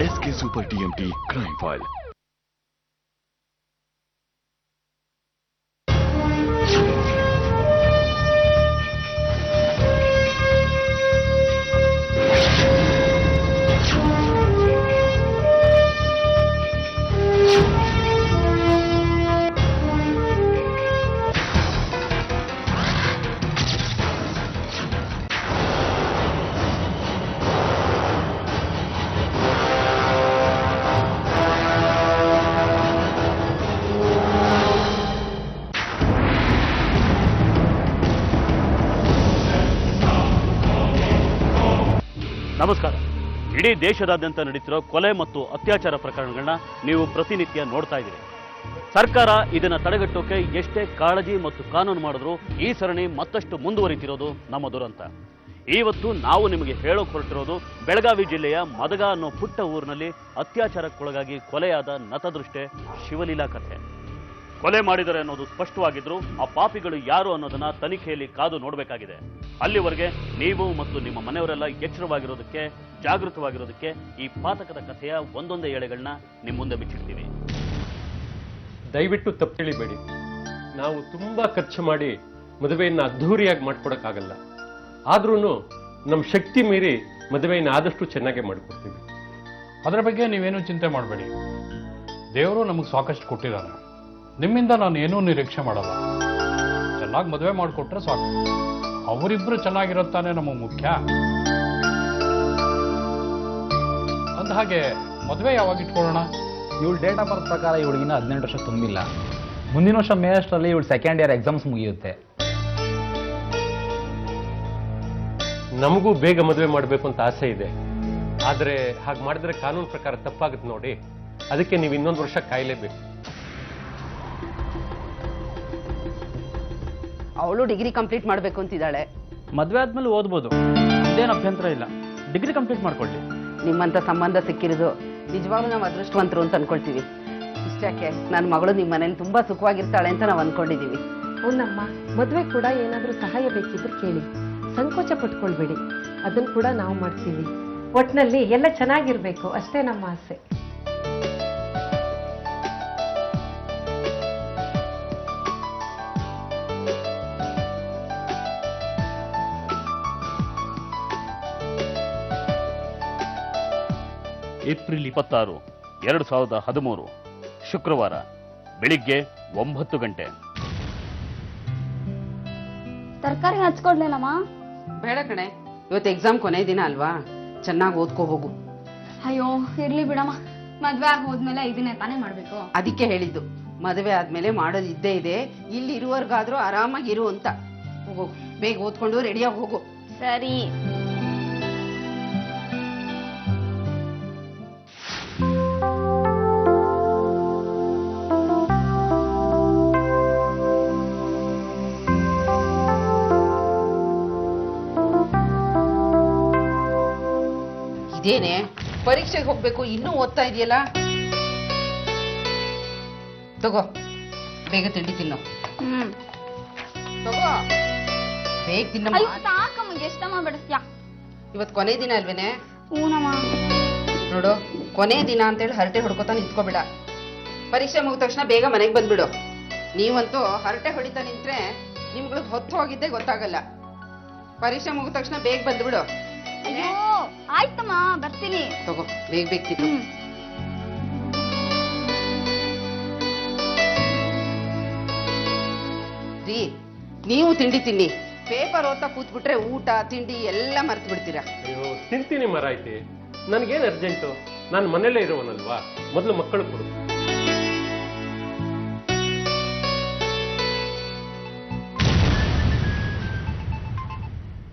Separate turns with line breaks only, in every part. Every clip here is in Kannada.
SK Super TMT Crime File.
ನಮಸ್ಕಾರ. ಇಡೀ ದೇಶದಾದ್ಯಂತ ನಡೀತಿರೋ ಕೊಲೆ ಮತ್ತು ಅತ್ಯಾಚಾರ ಪ್ರಕರಣಗಳನ್ನ ನೀವು ಪ್ರತಿನಿತ್ಯ ನೋಡ್ತಾ ಇದ್ದೀರಿ. ಸರ್ಕಾರ ಇದನ್ನು ತಡೆಗಟ್ಟೋಕೆ ಎಷ್ಟೇ ಕಾಳಜಿ ಮತ್ತು ಕಾನೂನು ಮಾಡಿದ್ರು ಈ ಸರಣಿ ಮತ್ತಷ್ಟು ಮುಂದುವರಿತಿರೋದು ನಮ್ಮ ದುರಂತ. ಇವತ್ತು ನಾವು ನಿಮಗೆ ಹೇಳೋಕೆ ಹೊರಟಿರೋದು ಬೆಳಗಾವಿ ಜಿಲ್ಲೆಯ ಮದಗ ಅನ್ನೋ ಪುಟ್ಟ ಊರಿನಲ್ಲಿ ಅತ್ಯಾಚಾರಕ್ಕೊಳಗಾಗಿ ಕೊಲೆಯಾದ ನತದೃಷ್ಟೆ ಶಿವಲೀಲಾ ಕಥೆ. ಕೊಲೆ ಮಾಡಿದರೆ ಅನ್ನೋದು ಸ್ಪಷ್ಟವಾಗಿದ್ರು ಆ ಪಾಪಿಗಳು ಯಾರು ಅನ್ನೋದನ್ನ ತನಿಖೆಯಲ್ಲಿ ಕಾದು ನೋಡಬೇಕಾಗಿದೆ. ಅಲ್ಲಿವರೆಗೆ ನೀವು ಮತ್ತು ನಿಮ್ಮ ಮನೆಯವರೆಲ್ಲ ಎಚ್ಚರವಾಗಿರೋದಕ್ಕೆ, ಜಾಗೃತವಾಗಿರೋದಕ್ಕೆ ಈ ಪಾತಕದ ಕಥೆಯ ಒಂದೊಂದೇ ಎಳೆಗಳನ್ನ ನಿಮ್ಮ ಮುಂದೆ ಬಿಚ್ಚಿಡ್ತೀವಿ.
ದಯವಿಟ್ಟು ತಪ್ಪು ತಿಳಿಬೇಡಿ. ನಾವು ತುಂಬಾ ಖರ್ಚು ಮಾಡಿ ಮದುವೆಯನ್ನು ಅದ್ಧೂರಿಯಾಗಿ ಮಾಡ್ಕೊಡಕ್ಕಾಗಲ್ಲ. ಆದ್ರೂ ನಮ್ಮ ಶಕ್ತಿ ಮೀರಿ ಮದುವೆಯನ್ನು ಆದಷ್ಟು ಚೆನ್ನಾಗಿ ಮಾಡಿಕೊಡ್ತೀವಿ.
ಅದರ ಬಗ್ಗೆ ನೀವೇನು ಚಿಂತೆ ಮಾಡಬೇಡಿ. ದೇವರು ನಮಗೆ ಸಾಕಷ್ಟು ಕೊಟ್ಟಿದ್ದಾನೆ. ನಿಮ್ಮಿಂದ ನಾನು ಏನೂ ನಿರೀಕ್ಷೆ ಮಾಡಲ್ಲ. ಚೆನ್ನಾಗಿ ಮದುವೆ ಮಾಡಿಕೊಟ್ರೆ ಸಾಕು. ಅವರಿಬ್ರು ಚೆನ್ನಾಗಿರುತ್ತಾನೆ ನಮಗೆ ಮುಖ್ಯ. ಅಂದ ಹಾಗೆ ಮದುವೆ ಯಾವಾಗ ಇಟ್ಕೊಳ್ಳೋಣ?
ಇವಳು ಡೇಟ್ ಆಫ್ ಬರ್ತ್ ಪ್ರಕಾರ ಇವಳಿಗಿನ್ನ 18 ವರ್ಷ ತುಂಬಿಲ್ಲ. ಮುಂದಿನ ವರ್ಷ ಮೇ ಅಷ್ಟರಲ್ಲಿ ಇವಳು ಸೆಕೆಂಡ್ ಇಯರ್ ಎಕ್ಸಾಮ್ಸ್ ಮುಗಿಯುತ್ತೆ.
ನಮಗೂ ಬೇಗ ಮದುವೆ ಮಾಡಬೇಕು ಅಂತ ಆಸೆ ಇದೆ. ಆದರೆ ಹಾಗೆ ಮಾಡಿದ್ರೆ ಕಾನೂನು ಪ್ರಕಾರ ತಪ್ಪಾಗುತ್ತೆ ನೋಡಿ. ಅದಕ್ಕೆ ನೀವು ಇನ್ನೊಂದು ವರ್ಷ ಕಾಯಲೇಬೇಕು.
ಅವಳು ಡಿಗ್ರಿ ಕಂಪ್ಲೀಟ್ ಮಾಡಬೇಕು ಅಂತಿದ್ದಾಳೆ.
ಮದುವೆ ಆದ್ಮೇಲೆ ಓದ್ಬೋದು, ಇದೇನು ಅಭ್ಯಂತರ ಇಲ್ಲ. ಡಿಗ್ರಿ ಕಂಪ್ಲೀಟ್ ಮಾಡ್ಕೊಳ್ಳಿ.
ನಿಮ್ಮಂತ ಸಂಬಂಧ ಸಿಕ್ಕಿರೋದು ನಿಜವಾಗ್ಲೂ ನಾವು ಅದೃಷ್ಟವಂತರು ಅಂತ ಅನ್ಕೊಳ್ತೀವಿ. ಇಷ್ಟಕ್ಕೆ ನನ್ನ ಮಗಳು ನಿಮ್ಮ ಮನೇಲಿ ತುಂಬಾ ಸುಖವಾಗಿರ್ತಾಳೆ ಅಂತ ನಾವು ಅನ್ಕೊಂಡಿದೀವಿ.
ಅವನಮ್ಮ ಮದುವೆ ಕೂಡ ಏನಾದರೂ ಸಹಾಯ ಬೇಕಿದ್ರೆ ಕೇಳಿ, ಸಂಕೋಚ ಪಟ್ಕೊಳ್ಬೇಡಿ. ಅದನ್ನು ಕೂಡ ನಾವು ಮಾಡ್ತೀವಿ. ಒಟ್ಟಿನಲ್ಲಿ ಎಲ್ಲ ಚೆನ್ನಾಗಿರ್ಬೇಕು ಅಷ್ಟೇ ನಮ್ಮ ಆಸೆ.
ಏಪ್ರಿಲ್ 26, 2013 ಶುಕ್ರವಾರ ಬೆಳಿಗ್ಗೆ 9 ಗಂಟೆ.
ತರಕಾರಿ ಹಚ್ಕೊಡ್ಲೇನಮ್ಮ?
ಬೇಡ ಕಣೆ, ಇವತ್ತು ಎಕ್ಸಾಮ್ ಕೊನೆ ದಿನ ಅಲ್ವಾ, ಚೆನ್ನಾಗಿ ಓದ್ಕೋ ಹೋಗು.
ಅಯ್ಯೋ ಇರ್ಲಿ ಬಿಡಮ್ಮ, ಮದ್ವೆ ಆಗಿ ಹೋದ್ಮೇಲೆ ಇದನ್ನೇ ತಾನೇ ಮಾಡ್ಬೇಕು.
ಅದಕ್ಕೆ ಹೇಳಿದ್ದು, ಮದುವೆ ಆದ್ಮೇಲೆ ಮಾಡೋದು ಇದ್ದೇ ಇದೆ. ಇಲ್ಲಿ ಇರುವವರ್ಗಾದ್ರೂ ಆರಾಮಾಗಿರು ಅಂತ. ಹೋಗು, ಬೇಗ ಓದ್ಕೊಂಡು ರೆಡಿಯಾಗಿ ಹೋಗು.
ಸರಿ.
ಇದೇನೆ ಪರೀಕ್ಷೆಗೆ ಹೋಗ್ಬೇಕು, ಇನ್ನೂ ಓದ್ತಾ ಇದೆಯಲ್ಲ. ತಗೋ, ಬೇಗ ತಿಂಡಿ ತಿನ್ನು. ತಗೋ, ಬೇಗ ತಿನ್ನಮ್ಮ.
ಸಾಕಮ್ಮ, ಎಷ್ಟಮ್ಮ ಬಿಡಿಸ್ಯಾ?
ಇವತ್ತು ಕೊನೆ ದಿನ ಅಲ್ವೇನೆ?
ಹೂನಮ್ಮ.
ನೋಡು, ಕೊನೆ ದಿನ ಅಂತೇಳಿ ಹರಟೆ ಹೊಡ್ಕೋತಾ ನಿಂತ್ಕೋಬೇಡ. ಪರೀಕ್ಷೆ ಮುಗಿದ ತಕ್ಷಣ ಬೇಗ ಮನೆಗೆ ಬಂದ್ಬಿಡು. ನೀವಂತೂ ಹರಟೆ ಹೊಡಿತಾ ನಿಂತ್ರೆ ನಿಮ್ಗಳಿಗೆ ಹೊತ್ತು ಹೋಗಿದ್ದೆ ಗೊತ್ತಾಗಲ್ಲ. ಪರೀಕ್ಷೆ ಮುಗಿದ ತಕ್ಷಣ ಬೇಗ ಬಂದ್ಬಿಡು.
ಅಯ್ಯೋ ಆಯ್ತಮ್ಮ, ಬರ್ತೀನಿ.
ತಗೋ, ಬೇಗ ಬೇಗ ತಿನ್ನು. ರೀ, ನೀವು ತಿಂಡಿ ತಿನ್ನಿ. ಪೇಪರ್ ಓದ್ತಾ ಕೂತ್ಬಿಟ್ರೆ ಊಟ ತಿಂಡಿ ಎಲ್ಲ ಮರ್ತು ಬಿಡ್ತೀರಾ.
ಅಯ್ಯೋ, ತಿಂತೀನಿ ಮರಾಯ್ತಿ. ನನಗೇನು ಅರ್ಜೆಂಟು? ನಾನು ಮನೇಲೇ ಇರುವನಲ್ವಾ. ಮೊದಲು ಮಕ್ಕಳು ಕೊಡು.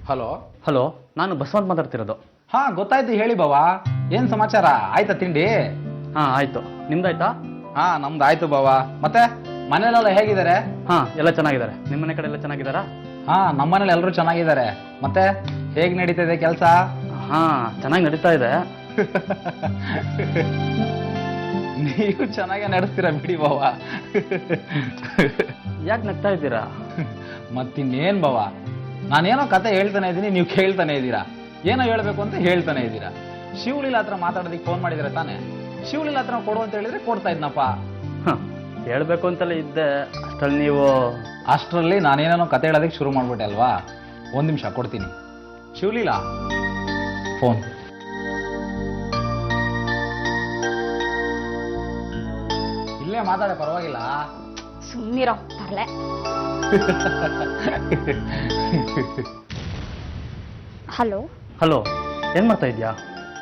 ಹಲೋ
ಹಲೋ, ನಾನು ಬಸವಂತ್ ಮಾತಾಡ್ತಿರೋದು.
ಹಾ ಗೊತ್ತಾಯ್ತು, ಹೇಳಿ ಬಾವಾ. ಏನ್ ಸಮಾಚಾರ? ಆಯ್ತಾ ತಿಂಡಿ?
ಹಾ ಆಯ್ತು, ನಿಮ್ದಾಯ್ತಾ?
ಹಾ ನಮ್ದು ಆಯ್ತು ಬಾವಾ. ಮತ್ತೆ ಮನೇಲೆಲ್ಲ ಹೇಗಿದ್ದಾರೆ?
ಹಾ ಎಲ್ಲ ಚೆನ್ನಾಗಿದ್ದಾರೆ. ನಿಮ್ಮ ಮನೆ ಕಡೆ ಎಲ್ಲ ಚೆನ್ನಾಗಿದ್ದಾರಾ?
ಹಾ ನಮ್ಮನೇಲಿ ಎಲ್ಲರೂ ಚೆನ್ನಾಗಿದ್ದಾರೆ. ಮತ್ತೆ ಹೇಗ್ ನಡೀತಾ ಇದೆ ಕೆಲಸ?
ಹಾ ಚೆನ್ನಾಗಿ ನಡೀತಾ ಇದೆ.
ನೀವು ಚೆನ್ನಾಗೇ ನಡೆಸ್ತೀರಾ ಬಿಡಿ ಬಾವಾ.
ಯಾಕೆ ನಗ್ತಾ ಇದ್ದೀರಾ?
ಮತ್ತಿನ್ನೇನ್ ಬಾವಾ, ನಾನೇನೋ ಕತೆ ಹೇಳ್ತಾನೆ ಇದ್ದೀನಿ, ನೀವು ಕೇಳ್ತಾನೆ ಇದ್ದೀರಾ. ಏನೋ ಹೇಳ್ಬೇಕು ಅಂತ ಹೇಳ್ತಾನೆ ಇದ್ದೀರಾ. ಶಿವಲೀಲಾ ಹತ್ರ ಮಾತಾಡೋದಕ್ಕೆ ಫೋನ್ ಮಾಡಿದ್ರೆ ತಾನೆ, ಶಿವಲೀಲಾ ಹತ್ರ ಕೊಡು ಅಂತ ಹೇಳಿದ್ರೆ ಕೊಡ್ತಾ ಇದ್ನಪ್ಪ.
ಹೇಳ್ಬೇಕು ಅಂತಲೇ ಇದ್ದೆ, ಅಷ್ಟರಲ್ಲಿ ನೀವು
ಅಷ್ಟರಲ್ಲಿ ನಾನೇನೋ ಕತೆ ಹೇಳೋದಕ್ಕೆ ಶುರು ಮಾಡ್ಬಿಟ್ಟೆ ಅಲ್ವಾ. 1 ನಿಮಿಷ ಕೊಡ್ತೀನಿ. ಶಿವಲೀಲಾ ಫೋನ್. ಇಲ್ಲೇ ಮಾತಾಡ, ಪರವಾಗಿಲ್ಲ.
ಸುಮ್ಮನಿರೋ ತರ್ಲೆ. ಹಲೋ
ಹಲೋ, ಏನು ಮಾಡ್ತಾ ಇದೆಯಾ?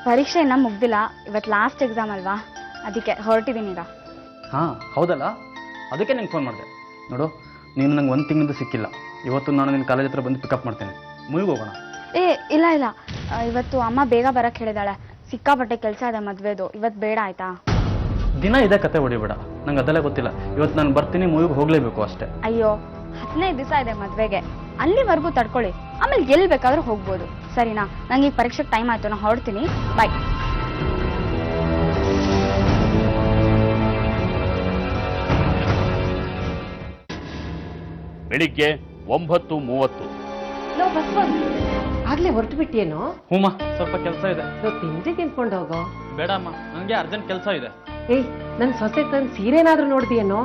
ಪರೀಕ್ಷೆ ಇನ್ನೂ ಮುಗ್ದಿಲ್ಲ, ಇವತ್ತು ಲಾಸ್ಟ್ ಎಕ್ಸಾಮ್ ಅಲ್ವಾ, ಅದಕ್ಕೆ ಹೊರಟಿದ್ದೀನಿ ಈಗ.
ಹಾಂ ಹೌದಲ್ಲ, ಅದಕ್ಕೆ ನಿಂಗೆ ಫೋನ್ ಮಾಡಿದೆ. ನೋಡು, ನೀನು ನಂಗೆ 1 ತಿಂಗಳಿಂದ ಸಿಕ್ಕಿಲ್ಲ. ಇವತ್ತು ನಾನು ನಿನ್ನ ಕಾಲೇಜ್ ಹತ್ರ ಬಂದು ಪಿಕಪ್ ಮಾಡ್ತೇನೆ. ಮೂವಿಗೆ ಹೋಗೋಣ.
ಇಲ್ಲ ಇವತ್ತು ಅಮ್ಮ ಬೇಗ ಬರಕ್ಕೆ ಹೇಳಿದಾಳೆ. ಸಿಕ್ಕಾಪಟ್ಟೆ ಕೆಲಸ ಇದೆ ಮದುವೆದು, ಇವತ್ತು ಬೇಡ ಆಯ್ತಾ?
ದಿನ ಇದೇ ಕತೆ ಹೊಡಿಬೇಡ, ನಂಗೆ ಅದೆಲ್ಲ ಗೊತ್ತಿಲ್ಲ. ಇವತ್ತು ನಾನು ಬರ್ತೀನಿ, ಮೂವಿಗೆ ಹೋಗಲೇಬೇಕು ಅಷ್ಟೇ.
ಅಯ್ಯೋ 15 ದಿವಸ ಇದೆ ಮದುವೆಗೆ, ಅಲ್ಲಿವರೆಗೂ ತಡ್ಕೊಳ್ಳಿ, ಆಮೇಲೆ ಎಲ್ಲಿ ಬೇಕಾದ್ರೂ ಹೋಗ್ಬೋದು. ಸರಿನಾ? ನಂಗೆ ಈಗ ಪರೀಕ್ಷೆಗೆ ಟೈಮ್ ಆಯ್ತು, ನಾನು ಹೊರಡ್ತೀನಿ. ಬಾಯ್.
ಬೆಳಿಗ್ಗೆ 9:30.
ಲೋ ಬಸ್ವಂತ್, ಆಗ್ಲೇ ಹೊರಟು ಬಿಟ್ಟಿಯೇನೋ?
ಹೂಮ್ಮ, ಸ್ವಲ್ಪ ಕೆಲಸ ಇದೆ.
ತಿಂಡಿ ತಿನ್ಕೊಂಡು ಹೋಗೋ.
ಬೇಡಮ್ಮ, ನನಗೆ ಅರ್ಜೆಂಟ್ ಕೆಲಸ ಇದೆ.
ಏಯ್, ನನ್ ಸೊಸೆ ತಂದು ಸೀರೆನಾದ್ರೂ ನೋಡ್ದಿಯೇನೋ?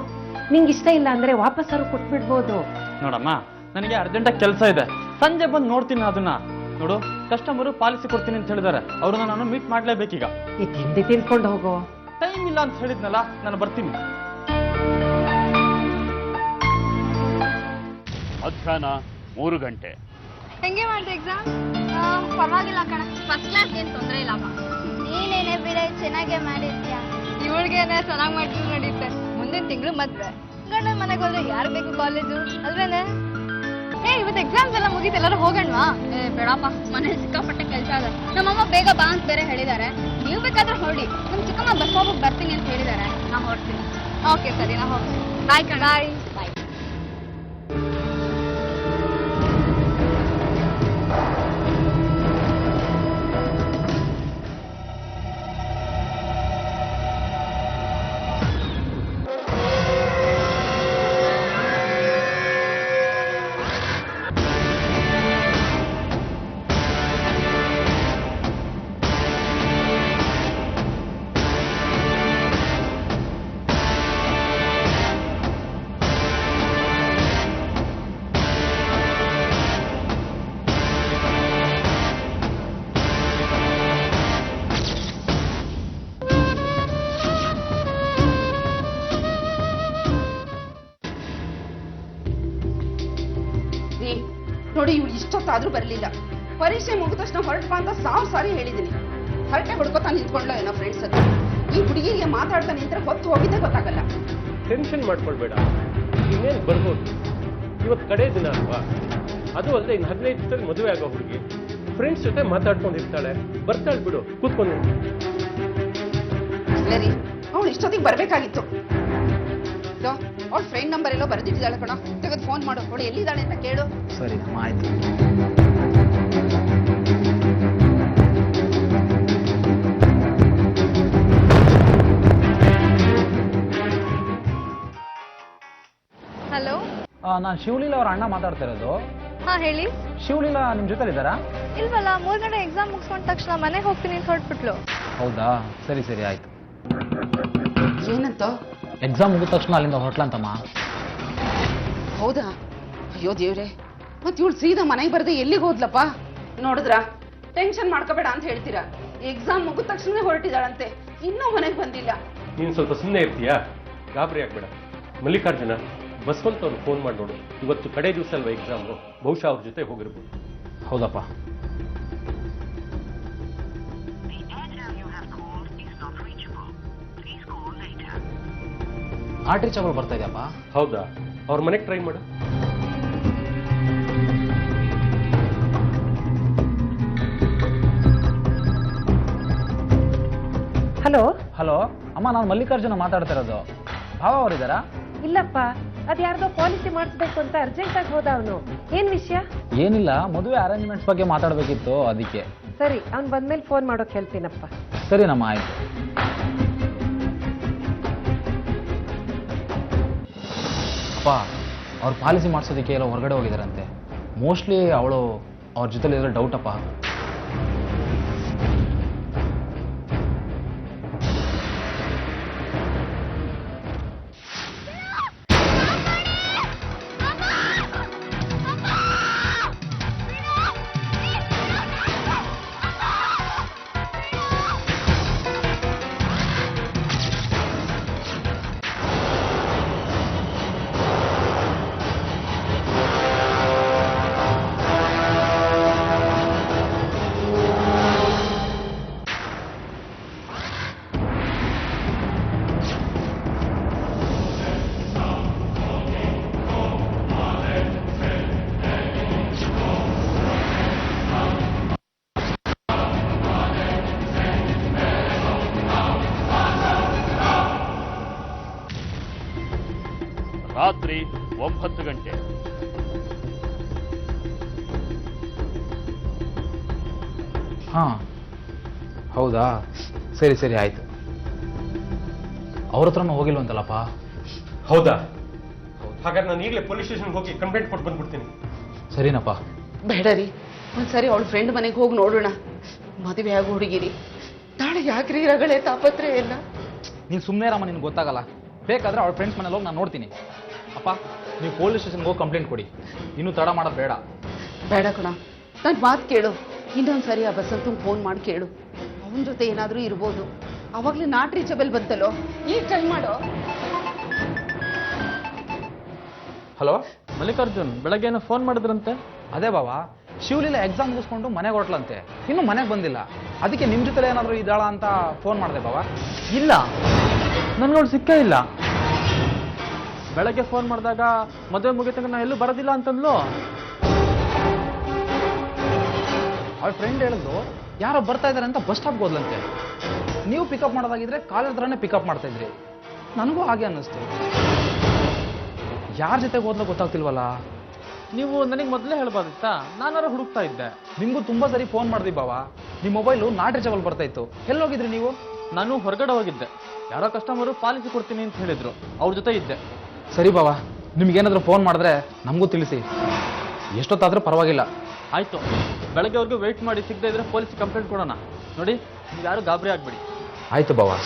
ನಿಂಗೆ ಇಷ್ಟ ಇಲ್ಲ ಅಂದ್ರೆ ವಾಪಸ್ಸಾರು ಕೊಟ್ಬಿಡ್ಬೋದು.
ನೋಡಮ್ಮ, ನನಗೆ ಅರ್ಜೆಂಟಾಗಿ ಕೆಲಸ ಇದೆ, ಸಂಜೆ ಬಂದು ನೋಡ್ತೀನಿ ಅದನ್ನ. ನೋಡು, ಕಸ್ಟಮರು ಪಾಲಿಸಿ ಕೊಡ್ತೀನಿ ಅಂತ ಹೇಳಿದಾರೆ, ಅವ್ರನ್ನ ನಾನು ಮೀಟ್ ಮಾಡ್ಲೇಬೇಕೀಗ.
ಈ ತಿಂಡಿ ತಿನ್ಕೊಂಡು ಹೋಗೋ.
ಟೈಮ್ ಇಲ್ಲ ಅಂತ ಹೇಳಿದ್ನಲ್ಲ, ನಾನು ಬರ್ತೀನಿ. ಮಧ್ಯಾಹ್ನ 3 ಗಂಟೆ.
ಹೆಂಗೆ ಮಾಡಿದೆ ಎಕ್ಸಾಮ್? ಪರವಾಗಿಲ್ಲ ಕಣ, ಫಸ್ಟ್ ಕ್ಲಾಸ್ ಏನು ತೊಂದರೆ ಇಲ್ಲಮ್ಮ. ನೀನೇನೆ ಬಿಡೆ, ಚೆನ್ನಾಗೇ ಮಾಡಿದ್ಯಾ. ಇವಳಿಗೇನೆ ಚೆನ್ನಾಗಿ ಮಾಡಿದ್ರು ನಡೆಯುತ್ತೆ. ಮುಂದಿನ ತಿಂಗಳು ಮದ್ವೆ, ಗಂಡನ ಮನೆಗೆ ಹೋದ್ರೆ ಯಾರು ಬೇಕು ಕಾಲೇಜು ಅಲ್ವೇನೆ? ಇವತ್ತು ಎಕ್ಸಾಮ್ಸ್ ಎಲ್ಲ ಮುಗಿತು, ಎಲ್ಲರೂ ಹೋಗೋಣವಾ? ಬೇಡಪ್ಪ, ಮನೇಲಿ ಸಿಕ್ಕಾಪಟ್ಟೆ ಕೆಲಸ ಇದೆ. ನಮ್ಮಮ್ಮ ಬೇಗ ಬಾ ಅಂತ ಬೇರೆ ಹೇಳಿದ್ದಾರೆ. ನೀವು ಬೇಕಾದ್ರೆ ಹೊರಡಿ, ನಮ್ಮ ಚಿಕ್ಕಮ್ಮ ಬಸ್ ಹೋಗ್ಬಿಟ್ಟು ಬರ್ತೀನಿ ಅಂತ ಹೇಳಿದ್ದಾರೆ. ನಾ ಹೊರಡ್ತೀನಿ. ಓಕೆ ಸರಿ, ನಾ ಹೋಗ್ತೀನಿ. ಬಾಯ್ ಕಣ. ಬಾಯ್ ಬಾಯ್.
ನೋಡಿ, ಇವಳು ಇಷ್ಟೊತ್ತಾದ್ರೂ ಬರಲಿಲ್ಲ. ಪರೀಕ್ಷೆ ಮುಗಿದ ತಕ್ಷಣ ಹೊರಟಪ್ಪ ಅಂತ 1000 ಸಾರಿ ಹೇಳಿದ್ದೀನಿ. ಹರಟೆ ಹೊಡ್ಕೊತಾ ನಿಂತ್ಕೊಂಡ್ಲ ಏನೋ ಫ್ರೆಂಡ್ಸ್ ಹತ್ರ. ಈ ಹುಡುಗಿಗೆ ಮಾತಾಡ್ತಾ ನಿಂತ್ರೆ ಹೊತ್ತು ಹೋಗಿದ್ದೆ ಗೊತ್ತಾಗಲ್ಲ.
ಟೆನ್ಷನ್ ಮಾಡ್ಕೊಳ್ಬೇಡ, ಇನ್ನೇನು ಬರ್ಬೋದು. ಇವತ್ತು ಕಡೆ ದಿನ ಅಲ್ವಾ, ಅದು ಅಲ್ಲದೆ ಇನ್ನು 15 ದಿವಸದಲ್ಲಿ ಮದುವೆ ಆಗೋ ಹುಡುಗಿ ಫ್ರೆಂಡ್ಸ್ ಜೊತೆ ಮಾತಾಡ್ಕೊಂಡಿರ್ತಾಳೆ. ಬರ್ತಾಳೆ ಬಿಡು, ಕೂತ್ಕೊಂಡು.
ಸರಿ, ಅವಳು ಇಷ್ಟೊತ್ತಿಗೆ ಬರ್ಬೇಕಾಗಿತ್ತು. ಅವಳ ಫ್ರೆಂಡ್ ನಂಬರ್ ಎಲ್ಲೋ ಬರೆದಿಟ್ಟಿದ್ದಾಳೆ ಕಣ, ತೆಗೆದು ಫೋನ್ ಮಾಡು. ಅವಳು ಎಲ್ಲಿದ್ದಾಳೆ ಅಂತ ಕೇಳು.
ಸರಿ ಆಯ್ತು.
ಹಲೋ,
ನಾನು ಶಿವಲೀಲಾ ಅವ್ರ ಅಣ್ಣ ಮಾತಾಡ್ತಾ ಇರೋದು.
ಹಾ ಹೇಳಿ.
ಶಿವಲೀಲಾ ನಿಮ್ಮ ಜೊತೆಲಿದ್ದಾರಾ?
ಇಲ್ವಲ್ಲ, 3 ಗಂಟೆ ಎಕ್ಸಾಮ್ ಮುಗಿಸ್ಕೊಂಡ ತಕ್ಷಣ ಮನೆಗೆ ಹೋಗ್ತೀನಿ ಅಂತ ಹೊರಟ್ಬಿಟ್ಲು.
ಹೌದಾ, ಸರಿ ಸರಿ ಆಯ್ತು.
ಏನಂತ?
ಎಕ್ಸಾಮ್ ಮುಗಿದ ತಕ್ಷಣ ಅಲ್ಲಿಂದ ಹೊರಟ್ಲಂತಮ್ಮ.
ಹೌದಾ? ಅಯ್ಯೋ ದೇವ್ರೆ, ಮತ್ತೆ ಇವಳು ಸೀದಾ ಮನೆಗೆ ಬರದೆ ಎಲ್ಲಿಗೆ ಹೋದ್ಲಪ್ಪ? ನೋಡಿದ್ರಾ, ಟೆನ್ಷನ್ ಮಾಡ್ಕೋಬೇಡ ಅಂತ ಹೇಳ್ತೀರಾ. ಎಕ್ಸಾಮ್ ಮುಗಿದ ತಕ್ಷಣ ಹೊರಟಿದ್ದಾಳಂತೆ, ಇನ್ನೂ ಮನೆಗೆ ಬಂದಿಲ್ಲ.
ನೀನು ಸ್ವಲ್ಪ ಸುಮ್ಮನೆ ಇರ್ತೀಯಾ? ಗಾಬರಿ ಆಗ್ಬೇಡ. ಮಲ್ಲಿಕಾರ್ಜುನ, ಬಸ್ವಂತ್ ಅವ್ರು ಫೋನ್ ಮಾಡಿ ನೋಡು. ಇವತ್ತು ಕಡೆ ದಿವಸ ಅಲ್ವಾ ಎಕ್ಸಾಮು, ಬಹುಶಃ ಅವ್ರ ಜೊತೆ ಹೋಗಿರ್ಬೋದು.
ಹೌದಪ್ಪ. ಆರ್ಟ್ರಿ ಚಗಳು ಬರ್ತಾ ಇದೆಯಪ್ಪ.
ಹೌದಾ? ಅವ್ರ ಮನೆಗೆ ಟ್ರೈ ಮಾಡು.
ಹಲೋ.
ಹಲೋ ಅಮ್ಮ, ನಾನು ಮಲ್ಲಿಕಾರ್ಜುನ ಮಾತಾಡ್ತಾ ಇರೋದು. ಭಾವ ಅವರಿದ್ದಾರಾ?
ಇಲ್ಲಪ್ಪ, ಅದ್ಯಾರ್ದೋ ಪಾಲಿಸಿ ಮಾಡಿಸ್ಬೇಕು ಅಂತ ಅರ್ಜೆಂಟಾಗಿ ಹೋದ ಅವನು. ಏನ್ ವಿಷಯ?
ಏನಿಲ್ಲ, ಮದುವೆ ಅರೇಂಜ್ಮೆಂಟ್ಸ್ ಬಗ್ಗೆ ಮಾತಾಡಬೇಕಿತ್ತು, ಅದಕ್ಕೆ.
ಸರಿ, ಅವ್ನು ಬಂದ್ಮೇಲೆ ಫೋನ್ ಮಾಡೋಕೆ ಹೇಳ್ತೀನಪ್ಪ.
ಸರಿನಮ್ಮ, ಆಯ್ತು. ಅಪ್ಪ, ಅವ್ರು ಪಾಲಿಸಿ ಮಾಡಿಸೋದಕ್ಕೆ ಎಲ್ಲ ಹೊರಗಡೆ ಹೋಗಿದಾರಂತೆ. ಮೋಸ್ಟ್ಲಿ ಅವಳು ಅವ್ರ ಜೊತೆಲಿ ಇದ್ರೆ ಡೌಟ್ ಅಪ್ಪ.
ರಾತ್ರಿ 9 ಗಂಟೆ.
ಹಾಂ ಹೌದಾ, ಸರಿ ಸರಿ ಆಯಿತು. ಅವ್ರ ಹತ್ರನೂ ಹೋಗಿಲ್ವಂತಲ್ಲಪ್ಪ?
ಹೌದಾ? ಹಾಗಾದ್ರೆ ನಾನು ಈಗಲೇ ಪೊಲೀಸ್ ಸ್ಟೇಷನ್ಗೆ ಹೋಗಿ ಕಂಪ್ಲೇಂಟ್ ಕೊಟ್ಟು ಬಂದ್ಬಿಡ್ತೀನಿ.
ಸರಿನಪ್ಪ.
ಬೇಡ ರೀ, ಒಂದ್ಸರಿ ಅವಳ ಫ್ರೆಂಡ್ ಮನೆಗೆ ಹೋಗಿ ನೋಡೋಣ. ಮದುವೆ ಆಗೋ ಹುಡುಗಿರಿ, ನಾಳೆ ಯಾಕ್ರಿ ರಗಳೆ ತಾಪತ್ರೆ ಎಲ್ಲ.
ನೀನು ಸುಮ್ಮನೆ ರಾಮ, ನಿನ್ಗೆ ಗೊತ್ತಾಗಲ್ಲ. ಬೇಕಾದ್ರೆ ಅವಳ ಫ್ರೆಂಡ್ಸ್ ಮನೇಲಿ ಹೋಗಿ ನಾನು ನೋಡ್ತೀನಿ. ಅಪ್ಪ, ನೀವು ಪೊಲೀಸ್ ಸ್ಟೇಷನ್ಗೆ ಹೋಗಿ ಕಂಪ್ಲೇಂಟ್ ಕೊಡಿ. ಇನ್ನೂ ತಡ ಮಾಡೋದು ಬೇಡ.
ಬೇಡ ಕಣ, ನನ್ನ ಮಾತು ಕೇಳು. ಇನ್ನೊಂದ್ಸರಿ ಆ ಬಸಂತಂಗೆ ಫೋನ್ ಮಾಡಿ ಕೇಳು. ಅವನ ಜೊತೆ ಏನಾದರೂ ಇರ್ಬೋದು. ಅವಾಗಲೇ ನಾಟ್ ರೀಚಬಲ್ ಬಂತಲ್ಲೋ, ಈಗ ಟ್ರೈ ಮಾಡೋ.
ಹಲೋ
ಮಲ್ಲಿಕಾರ್ಜುನ್, ಬೆಳಗ್ಗೆನೋ ಫೋನ್ ಮಾಡಿದ್ರಂತೆ?
ಅದೇ ಬಾವಾ, ಶಿವಲೀಲ ಎಕ್ಸಾಮ್ ಮುಗಿಸ್ಕೊಂಡು ಮನೆಗೆ ಹೊರಟ್ಲಂತೆ. ಇನ್ನೂ ಮನೆಗೆ ಬಂದಿಲ್ಲ. ಅದಕ್ಕೆ ನಿಮ್ಮ ಜೊತೆ ಏನಾದರೂ ಇದ್ದಾಳ ಅಂತ ಫೋನ್ ಮಾಡಿದೆ ಬಾವಾ.
ಇಲ್ಲ, ನನ್ಗಳು ಸಿಕ್ಕೇ ಇಲ್ಲ. ಬೆಳಗ್ಗೆ ಫೋನ್ ಮಾಡಿದಾಗ ಮದುವೆ ಮುಗಿತಂಗ ನಾ ಎಲ್ಲೂ ಬರೋದಿಲ್ಲ ಅಂತಂದ್ಲು.
ಅವಳ ಫ್ರೆಂಡ್ ಹೇಳಿದ್ರು ಯಾರೋ ಬರ್ತಾ ಇದ್ದಾರೆ ಅಂತ ಬಸ್ ಸ್ಟಾಪ್ಗೆ ಹೋದ್ಲಂತೆ. ನೀವು ಪಿಕಪ್ ಮಾಡೋದಾಗಿದ್ರೆ ಕಾಲೇಜ್ ಹತ್ರನೇ ಪಿಕಪ್ ಮಾಡ್ತಾ ಇದ್ರಿ. ನನಗೂ ಹಾಗೆ ಅನ್ನಿಸ್ತು. ಯಾರ ಜೊತೆಗೆ ಹೋದ್ಲೋ ಗೊತ್ತಾಗ್ತಿಲ್ವಲ್ಲ.
ನೀವು ನನಗೆ ಮೊದಲೇ ಹೇಳ್ಬಾರ್ದಿತ್ತಾ? ನಾನಾರು ಹುಡುಕ್ತಾ ಇದ್ದೆ.
ನಿಮಗೂ ತುಂಬ ಸರಿ ಫೋನ್ ಮಾಡಿದ್ವಿ ಬಾವಾ. ನಿಮ್ಮ ಮೊಬೈಲು ನಾಟ್ ರೀಚಬಲ್ ಬರ್ತಾ ಇತ್ತು. ಎಲ್ಲೋಗಿದ್ರಿ ನೀವು?
ನಾನು ಹೊರಗಡೆ ಹೋಗಿದ್ದೆ. ಯಾರೋ ಕಸ್ಟಮರು ಪಾಲಿಸಿ ಕೊಡ್ತೀನಿ ಅಂತ ಹೇಳಿದ್ರು, ಅವ್ರ ಜೊತೆ ಇದ್ದೆ.
ಸರಿ ಬಾವಾ, ನಿಮ್ಗೇನಾದರೂ ಫೋನ್ ಮಾಡಿದ್ರೆ ನಮಗೂ ತಿಳಿಸಿ. ಎಷ್ಟೊತ್ತಾದರೂ ಪರವಾಗಿಲ್ಲ.
ಆಯ್ತು, ಬೆಳಗ್ಗೆವರೆಗೂ ವೆಯ್ಟ್ ಮಾಡಿ, ಸಿಗದೆ ಇದ್ರೆ ಪೊಲೀಸ್ ಕಂಪ್ಲೇಂಟ್ ಕೊಡೋಣ. ನೋಡಿ, ನೀವು ಯಾರು ಗಾಬರಿ ಆಗಬೇಡಿ.
ಆಯ್ತು ಬಾವಾ.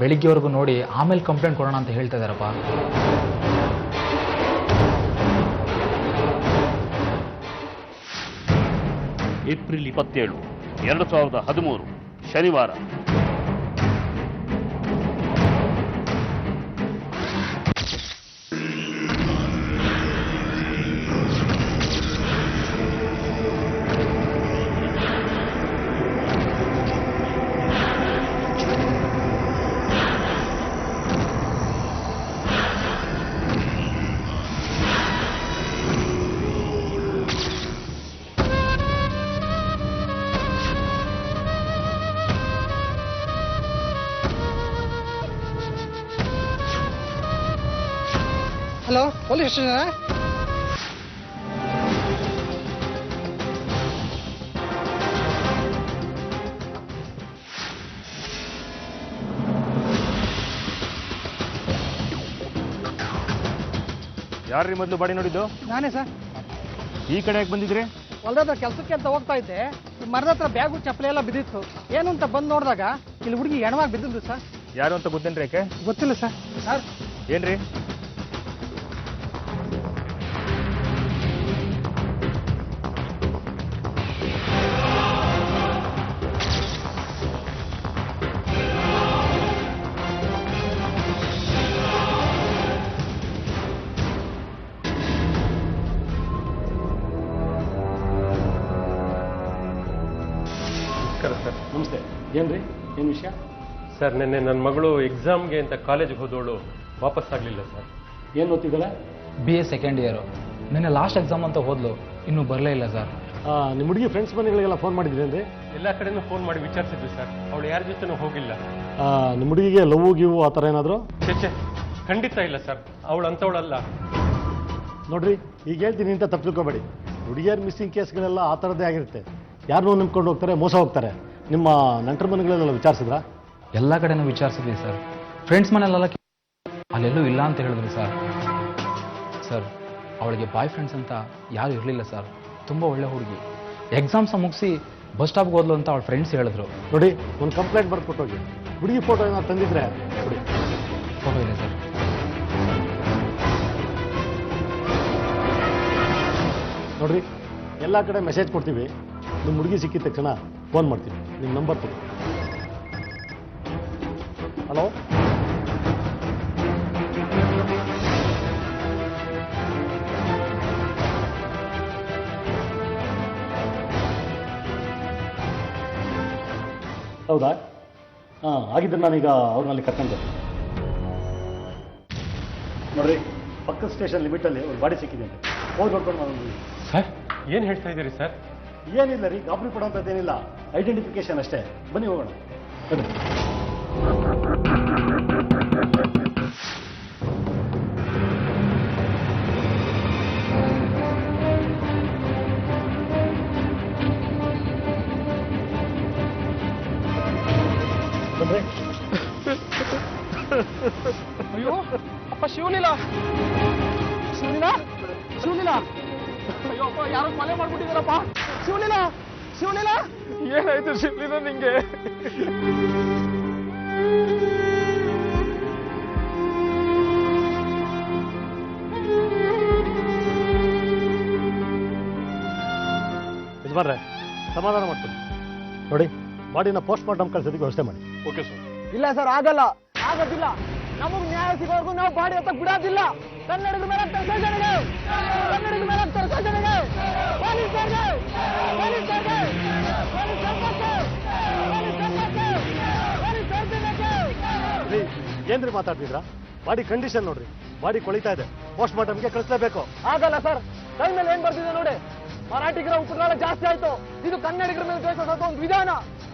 ಬೆಳಿಗ್ಗೆವರೆಗೂ ನೋಡಿ ಆಮೇಲೆ ಕಂಪ್ಲೇಂಟ್ ಕೊಡೋಣ ಅಂತ ಹೇಳ್ತಾ ಇದ್ದಾರಪ್ಪ.
ಏಪ್ರಿಲ್ 27, 2013 ಶನಿವಾರ.
Hello, police station?
ಯಾರ್ರೀ ಮೊದಲು ಬಾಡಿ ನೋಡಿದ್ದು?
ನಾನೇ ಸರ್.
ಈ ಕಡೆ ಯಾಕೆ ಬಂದಿದ್ರಿ?
ಹೊಲದ ಕೆಲಸಕ್ಕೆ ಅಂತ ಹೋಗ್ತಾ ಇದ್ದೆ. ಈ ಮರದ ಹತ್ರ ಬ್ಯಾಗು ಚಪ್ಪಲಿ ಎಲ್ಲ ಬಿದ್ದಿತ್ತು. ಏನು ಅಂತ ಬಂದು ನೋಡಿದಾಗ ಇಲ್ಲಿ ಹುಡುಗಿ ಹೆಣವಾಗಿ ಬಿದ್ದಿದ್ದು ಸರ್.
ಯಾರು ಅಂತ ಗೊತ್ತೇನ್ರಿ? ಯಾಕೆ
ಗೊತ್ತಿಲ್ಲ ಸರ್. ಸರ್
ಏನ್ರಿ?
ಸರ್
ನಮಸ್ತೆ. ಏನ್ರಿ, ಏನು ವಿಷಯ?
ಸರ್, ನಿನ್ನೆ ನನ್ನ ಮಗಳು ಎಕ್ಸಾಮ್ಗೆ ಅಂತ ಕಾಲೇಜ್ಗೆ ಹೋದವಳು ವಾಪಸ್ ಆಗಲಿಲ್ಲ ಸರ್.
ಏನು ಓದ್ತಿದ್ದಾಳೆ?
BA second year. ನಿನ್ನೆ ಲಾಸ್ಟ್ ಎಕ್ಸಾಮ್ ಅಂತ ಹೋದ್ಲು, ಇನ್ನೂ ಬರಲೇ ಇಲ್ಲ ಸರ್.
ನಿಮ್ಮ ಹುಡುಗಿ ಫ್ರೆಂಡ್ಸ್ ಮನೆಗಳಿಗೆಲ್ಲ ಫೋನ್ ಮಾಡಿದ್ರಿ ಅಂದ್ರೆ?
ಎಲ್ಲ ಕಡೆನೂ ಫೋನ್ ಮಾಡಿ ವಿಚಾರಿಸಿದ್ವಿ ಸರ್. ಅವಳು ಯಾರ ಜೊತೆನೂ ಹೋಗಿಲ್ಲ.
ನಿಮ್ಮ ಹುಡುಗಿಗೆ ಲವ್ ಗಿವ್ ಆ ಥರ ಏನಾದರೂ?
ಚೇಚೆ, ಖಂಡಿತ ಇಲ್ಲ ಸರ್. ಅವಳು ಅಂಥವಳಲ್ಲ.
ನೋಡ್ರಿ, ಈಗ ಹೇಳ್ತೀನಿ ಅಂತ ತಪ್ಪು ತಿಳ್ಕೊಬೇಡಿ. ಹುಡುಗಿಯರ ಮಿಸ್ಸಿಂಗ್ ಕೇಸ್ಗಳೆಲ್ಲ ಆ ಥರದ್ದೇ ಆಗಿರುತ್ತೆ. ಯಾರನ್ನೂ ನಂಬ್ಕೊಂಡು ಹೋಗ್ತಾರೆ, ಮೋಸ ಹೋಗ್ತಾರೆ. ನಿಮ್ಮ ನಂಟರ ಮನೆಗಳೆಲ್ಲ ವಿಚಾರಿಸಿದ್ರಾ?
ಎಲ್ಲ ಕಡೆನೂ ವಿಚಾರಿಸಿದ್ವಿ ಸರ್. ಫ್ರೆಂಡ್ಸ್ ಮನೆಯಲ್ಲೆಲ್ಲ ಅಲ್ಲೆಲ್ಲೂ ಇಲ್ಲ ಅಂತ ಹೇಳಿದ್ರು ಸರ್. ಸರ್, ಅವಳಿಗೆ ಬಾಯ್ ಫ್ರೆಂಡ್ಸ್ ಅಂತ ಯಾರು ಇರಲಿಲ್ಲ ಸರ್. ತುಂಬ ಒಳ್ಳೆ ಹುಡುಗಿ. ಎಕ್ಸಾಮ್ಸ ಮುಗಿಸಿ ಬಸ್ ಸ್ಟಾಪ್ಗೆ ಹೋದ್ಲು ಅಂತ ಅವಳ ಫ್ರೆಂಡ್ಸ್ ಹೇಳಿದ್ರು.
ನೋಡಿ, ಒಂದು ಕಂಪ್ಲೇಂಟ್ ಬರ್ಕೊಟ್ಟು ಹೋಗಿ. ಹುಡುಗಿ ಫೋಟೋ ಏನಾದ್ರು ತಂದಿದ್ರೆ ನೋಡಿ.
ಫೋಟೋ ಇದೆ ಸರ್.
ನೋಡ್ರಿ, ಎಲ್ಲ ಕಡೆ ಮೆಸೇಜ್ ಕೊಡ್ತೀವಿ. ನಿಮ್ಮ ಹುಡುಗಿ ಸಿಕ್ಕಿದ ತಕ್ಷಣ ಫೋನ್ ಮಾಡ್ತೀವಿ. ನಿಮ್ಮ ನಂಬರ್ ಕೊಡಿ. ಹಲೋ, ಹೌದಾ? ಹಾಂ, ಆಗಿದ್ದರೆ ನಾನೀಗ ಅವ್ರನ್ನಲ್ಲಿ ಕರ್ಕೊಂಡು ನೋಡ್ರಿ, ಪಕ್ಕದ ಸ್ಟೇಷನ್ ಲಿಮಿಟಲ್ಲಿ ಒಂದು ಬಾಡಿ ಸಿಕ್ಕಿದೆ ಅಂತ ಹೋಗಿ ನೋಡ್ಕೊಂಡು ನಾವು.
ಸರ್, ಏನು ಹೇಳ್ತಾ ಇದ್ದೀರಿ ಸರ್?
ಏನಿಲ್ಲ ರೀ, ಗಾಬರಿ ಪಡೋಂಥದ್ದೇನಿಲ್ಲ. ಐಡೆಂಟಿಫಿಕೇಶನ್ ಅಷ್ಟೇ. ಬನ್ನಿ ಹೋಗೋಣ. ಬನ್ನಿ.
ಅಯ್ಯೋ ಅಪ್ಪ ಶಿವಲೀಲ ಶಿವಲೀಲ ಶಿವಲೀಲ ಅಯ್ಯೋ ಅಪ್ಪ ಯಾರೋ ಕೊಲೆ ಮಾಡ್ಬಿಟ್ಟಿದಾರಪ್ಪ ಶಿವಲೀಲ ಶಿವಲೀಲ ಏನಾಯ್ತು ಶಿವಲೀಲ ನಿಂಗೆ
ಯಜಮಾನ್ರೆ ಸಮಾಧಾನ ಮಾಡ್ತೀನಿ ನೋಡಿ ಬಾಡಿನ ಪೋಸ್ಟ್ ಮಾರ್ಟಮ್ ಕಳ್ಸೋದಕ್ಕೆ ವ್ಯವಸ್ಥೆ ಮಾಡಿ.
Okay sir.
ಇಲ್ಲ ಸರ್ ಆಗಲ್ಲ ಆಗೋದಿಲ್ಲ ನಮಗ್ ನ್ಯಾಯ ಸಿಗೋವರೆಗೂ ನಾವು ಬಾಡಿ ಹತ್ತಕ್ ಬಿಡೋದಿಲ್ಲ ಕನ್ನಡಿಗರ ಮೇಲೆ ಶೋಷಣೆಗೆ ಕನ್ನಡಿಗರ ಮೇಲೆ ಶೋಷಣೆಗೆ ಪೊಲೀಸರಿಗೆ ಪೊಲೀಸರಿಗೆ ಪೊಲೀಸ್ ಸರ್ಕಾರಕ್ಕೆ ಪೊಲೀಸ್ ಸರ್ಕಾರಕ್ಕೆ ಪೊಲೀಸ್ ಸರ್ಕಾರಕ್ಕೆ
ಏನ್ರಿ ಮಾತಾಡ್ತಿದ್ರ? ಬಾಡಿ ಕಂಡೀಷನ್ ನೋಡ್ರಿ, ಬಾಡಿ ಕೊಳಿತಾ ಇದೆ, ಪೋಸ್ಟ್ ಮಾರ್ಟಮ್ಗೆ ಕಳಿಸ್ಲೇಬೇಕು.
ಆಗಲ್ಲ ಸರ್, ಕೈ ಮೇಲೆ ಏನ್ ಬರ್ತಿದೆ ನೋಡಿ, ಮರಾಠಿಗರ ಉಪದ್ರವ ಜಾಸ್ತಿ ಆಯ್ತು, ಇದು ಕನ್ನಡಿಗರ ಮೇಲೆ ದ್ವೇಷ ಒಂದು ವಿಧಾನ,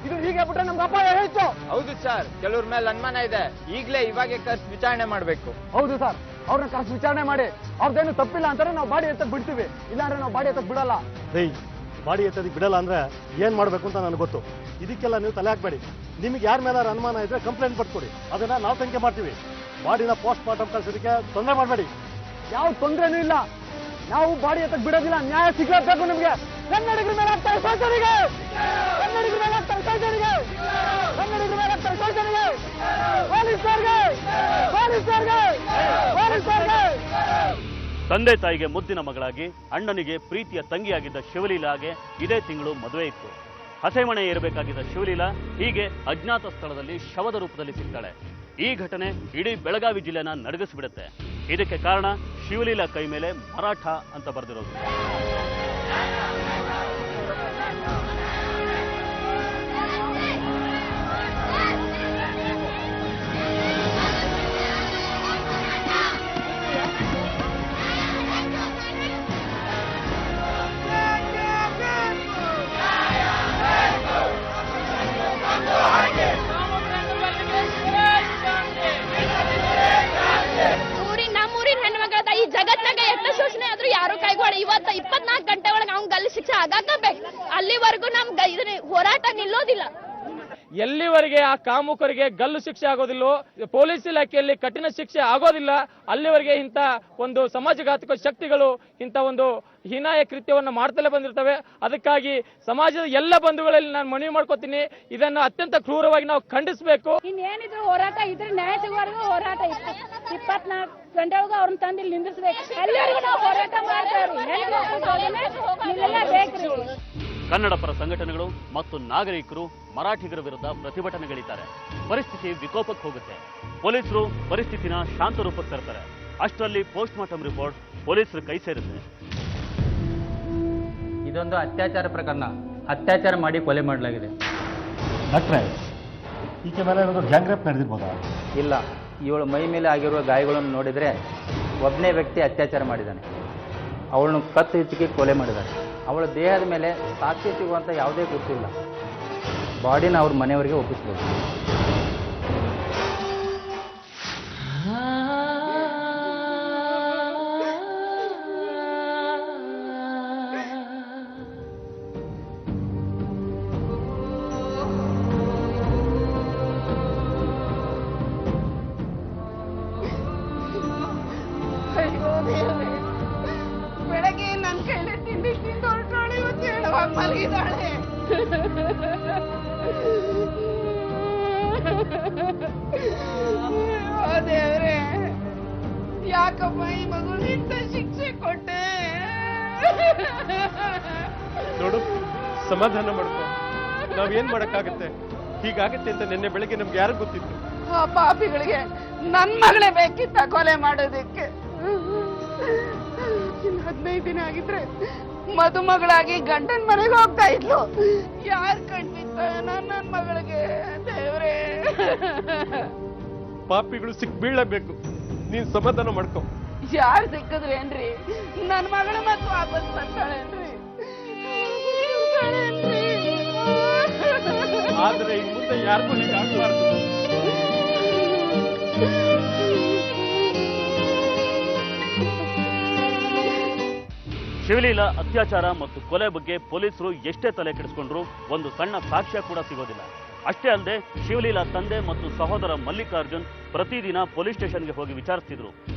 ಇದು ಹೀಗೆ ಬಿಟ್ರೆ ನಮ್ಗೆ ಅಪಾಯ ಹೆಚ್ಚು.
ಹೌದು ಸರ್, ಕೆಲವ್ರ ಮೇಲೆ ಅನುಮಾನ ಇದೆ, ಈಗಲೇ ಇವಾಗೆ ಕರ್ಸಿ ವಿಚಾರಣೆ ಮಾಡಬೇಕು.
ಹೌದು ಸರ್, ಅವ್ರನ್ನ ಕರ್ಸಿ ವಿಚಾರಣೆ ಮಾಡಿ ಅವ್ರದ್ದೇನು ತಪ್ಪಿಲ್ಲ ಅಂತಾರೆ ನಾವು ಬಾಡಿ ಎತ್ತಕ್ ಬಿಡ್ತೀವಿ, ಇಲ್ಲಾಂದ್ರೆ ನಾವು ಬಾಡಿ ಎತ್ತಕ್ ಬಿಡಲ್ಲ.
ಬಾಡಿ ಎತ್ತೋದಕ್ಕೆ ಬಿಡಲ್ಲ ಅಂದ್ರೆ ಏನ್ ಮಾಡ್ಬೇಕು ಅಂತ ನನಗೆ ಗೊತ್ತು. ಇದಕ್ಕೆಲ್ಲ ನೀವು ತಲೆ ಹಾಕ್ಬೇಡಿ. ನಿಮಗೆ ಯಾರ ಮೇಲಾರು ಅನುಮಾನ ಇದ್ರೆ ಕಂಪ್ಲೇಂಟ್ ಬರ್ಕೊಡಿ, ಅದನ್ನ ನಾವು ತನಿಖೆ ಮಾಡ್ತೀವಿ. ಬಾಡಿನ ಪೋಸ್ಟ್ ಮಾರ್ಟಮ್ ಕಳ್ಸೋದಕ್ಕೆ ತೊಂದರೆ ಮಾಡಬೇಡಿ.
ಯಾವ ತೊಂದರೆನೂ ಇಲ್ಲ, ನಾವು ಬಾಡಿ ಎತ್ತಕ್ ಬಿಡೋದಿಲ್ಲ, ನ್ಯಾಯ ಸಿಗಲೇಬೇಕು ನಮ್ಗೆ. ಕನ್ನಡಿಗರ ಮೇಲೆ ಆಗ್ತಾರೆ ಶೋಷಣೆಗೆ, ಕನ್ನಡಿಗರ ಮೇಲೆ ಆಗ್ತಾರೆ ಶೋಷಣೆಗೆ, ಕನ್ನಡಿಗರ ಮೇಲೆ ಆಗ್ತಾರೆ ಶೋಷಣೆಗೆ, ಪೊಲೀಸರಿಗೆ ಪೊಲೀಸರಿಗೆ ಪೊಲೀಸರಿಗೆ.
ತಂದೆ ತಾಯಿಗೆ ಮುದ್ದಿನ ಮಗಳಾಗಿ, ಅಣ್ಣನಿಗೆ ಪ್ರೀತಿಯ ತಂಗಿಯಾಗಿದ್ದ ಶಿವಲೀಲಾಗೆ ಇದೇ ತಿಂಗಳು ಮದುವೆ ಇತ್ತು. ಹಸೆಮಣೆ ಏರಬೇಕಾಗಿದ್ದ ಶಿವಲೀಲಾ ಹೀಗೆ ಅಜ್ಞಾತ ಸ್ಥಳದಲ್ಲಿ ಶವದ ರೂಪದಲ್ಲಿ ಸಿಗ್ತಾಳೆ. ಈ ಘಟನೆ ಇಡೀ ಬೆಳಗಾವಿ ಜಿಲ್ಲೆನ ನಡಗಿಸಿಬಿಡುತ್ತೆ. ಇದಕ್ಕೆ ಕಾರಣ ಶಿವಲೀಲಾ ಕೈ ಮೇಲೆ ಮರಾಠ ಅಂತ ಬರೆದಿರೋದು.
ನಮ್ಮೂರಿನ ಹೆಣ್ಮಗಳ ಈ ಜಗತ್ನಾಗ ಎಷ್ಟು ಶೋಷಣೆ ಆದ್ರೂ ಯಾರು ಕೈಗೊಳ್ಳ. ಇವತ್ತು 24 ಗಂಟೆ ಒಳಗೆ ಅವ್ನ್ ಗಲ್ಲು ಶಿಕ್ಷೆ ಆಗಾಕಬೇಕು. ಅಲ್ಲಿವರೆಗೂ ನಮ್ ಇದನ್ನ ಹೋರಾಟ ನಿಲ್ಲೋದಿಲ್ಲ.
ಎಲ್ಲಿವರೆಗೆ ಆ ಕಾಮುಕರಿಗೆ ಗಲ್ಲು ಶಿಕ್ಷೆ ಆಗೋದಿಲ್ಲೋ, ಪೊಲೀಸ್ ಇಲಾಖೆಯಲ್ಲಿ ಕಠಿಣ ಶಿಕ್ಷೆ ಆಗೋದಿಲ್ಲ, ಅಲ್ಲಿವರೆಗೆ ಇಂಥ ಒಂದು ಸಮಾಜಘಾತಕ ಶಕ್ತಿಗಳು ಇಂಥ ಒಂದು ಹೀನಾಯ ಕೃತ್ಯವನ್ನು ಮಾಡ್ತಲೇ ಬಂದಿರ್ತವೆ. ಅದಕ್ಕಾಗಿ ಸಮಾಜದ ಎಲ್ಲ ಬಂಧುಗಳಲ್ಲಿ ನಾನು ಮನವಿ ಮಾಡ್ಕೋತೀನಿ, ಇದನ್ನು ಅತ್ಯಂತ ಕ್ರೂರವಾಗಿ ನಾವು ಖಂಡಿಸಬೇಕು.
ಇನ್ನೇನಿದ್ರು ಹೋರಾಟ ಇದ್ರೆ ನ್ಯಾಯ ಸಿಗುವವರೆಗೂ ಹೋರಾಟ ಇತ್ತು. 24 ಗಂಟೆ ಒಳಗೆ ಅವ್ರನ್ನ ತಂದು ಇಲ್ಲಿ ನಿಂದಿರ್ಸ್ಬೇಕು. ಅಲ್ಲಿವರೆಗೂ ನಾವು ಹೋರಾಟ ಮಾಡ್ತೇವೆ.
ಕನ್ನಡ ಪರ ಸಂಘಟನೆಗಳು ಮತ್ತು ನಾಗರಿಕರು ಮರಾಠಿಗರ ವಿರುದ್ಧ ಪ್ರತಿಭಟನೆಗಳಿದ್ದಾರೆ. ಪರಿಸ್ಥಿತಿ ವಿಕೋಪಕ್ಕೆ ಹೋಗುತ್ತೆ. ಪೊಲೀಸರು ಪರಿಸ್ಥಿತಿನ ಶಾಂತ ರೂಪಕ್ಕೆ ತರ್ತಾರೆ. ಅಷ್ಟರಲ್ಲಿ ಪೋಸ್ಟ್ ಮಾರ್ಟಮ್ ರಿಪೋರ್ಟ್ ಪೊಲೀಸರು ಕೈ ಸೇರುತ್ತೆ.
ಇದೊಂದು ಅತ್ಯಾಚಾರ ಪ್ರಕರಣ. ಅತ್ಯಾಚಾರ ಮಾಡಿ ಕೊಲೆ ಮಾಡಲಾಗಿದೆ.
ಡಾಕ್ಟ್ರೆ, ಈಕೆ ಮೇಲೆ ಏನಾದರೂ ಗ್ಯಾಂಗ್ ರೇಪ್ ನಡೆದಿರ್ಬೋದಾ?
ಇಲ್ಲ, ಇವಳು ಮೈ ಮೇಲೆ ಆಗಿರುವ ಗಾಯಗಳನ್ನು ನೋಡಿದರೆ ಒಬ್ಬನೇ ವ್ಯಕ್ತಿ ಅತ್ಯಾಚಾರ ಮಾಡಿದ್ದಾನೆ. ಅವಳನ್ನು ಕತ್ತು ಹೆಚ್ಚಿಗೆ ಕೊಲೆ ಮಾಡಿದ್ದಾನೆ. ಅವಳ ದೇಹದ ಮೇಲೆ ಸಾಕ್ಷಿ ಸಿಗುವಂಥ ಯಾವುದೇ ಗೊತ್ತಿಲ್ಲ. ಬಾಡಿನ ಅವ್ರ ಮನೆಯವರಿಗೆ ಒಪ್ಪಿಸ್ಬೋದು.
ಬೆಳಗ್ಗೆ ನನ್ನ ಕೈಲಿ ತಿಂಡಿ ತಿಂದು ಹೊರಟೋಳಿ ಇವತ್ತು ಹೇಳುವಾಗ ಮಲಗಿದಾಳೆ. ದೇವ್ರೆ, ಯಾಕಪ್ಪ ಈ ಮಗು ಇಂಥ ಶಿಕ್ಷೆ ಕೊಟ್ಟೆ?
ನೋಡು, ಸಮಾಧಾನ ಮಾಡ್ಕೊ. ನಾವೇನ್ ಮಾಡಕ್ಕಾಗತ್ತೆ? ಹೀಗಾಗತ್ತೆ ಅಂತ ನಿನ್ನೆ ಬೆಳಗ್ಗೆ ನಮ್ಗೆ ಯಾರು ಗೊತ್ತಿತ್ತು?
ಆ ಪಾಪಿಗಳಿಗೆ ನನ್ ಮಗಳೇ ಬೇಕಿತ್ತ ಕೊಲೆ ಮಾಡೋದಕ್ಕೆ. 15 ದಿನ ಆಗಿದ್ರೆ ಮದುಮಗಳಾಗಿ ಗಂಡನ ಮನೆಗೆ ಹೋಗ್ತಾ ಇದ್ಲು. ಯಾರ್ ಕಣ್ಬಿತ್ತ ನನ್ನ ಮಗಳಿಗೆ? ದೇವ್ರೆ,
ಪಾಪಿಗಳು ಸಿಕ್ ಬೀಳಬೇಕು. ನೀನ್ ಸಮಾಧಾನ ಮಾಡ್ಕೊ.
ಯಾರ್ ಸಿಕ್ಕದ್ರೇನ್ರಿ? ನನ್ ಮಗಳು ಮತ್ತು ವಾಪಸ್ ಬರ್ತಾಳೇನ್ರಿ?
ಆದ್ರೆ ಇನ್ ಮುಂದೆ ಯಾರಿಗೂ ಹೀಗಾಗಬಾರ್ದು.
ಶಿವಲೀಲಾ ಅತ್ಯಾಚಾರ ಮತ್ತು ಕೊಲೆ ಬಗ್ಗೆ ಪೊಲೀಸರು ಎಷ್ಟೇ ತಲೆ ಕೆಡಿಸ್ಕೊಂಡ್ರು ಒಂದು ಸಣ್ಣ ಸಾಕ್ಷ್ಯ ಕೂಡ ಸಿಗೋದಿಲ್ಲ. ಅಷ್ಟೇ ಅಲ್ಲದೆ ಶಿವಲೀಲಾ ತಂದೆ ಮತ್ತು ಸಹೋದರ ಮಲ್ಲಿಕಾರ್ಜುನ್ ಪ್ರತಿದಿನ ಪೊಲೀಸ್ ಸ್ಟೇಷನ್ಗೆ ಹೋಗಿ ವಿಚಾರಿಸ್ತಿದ್ರು.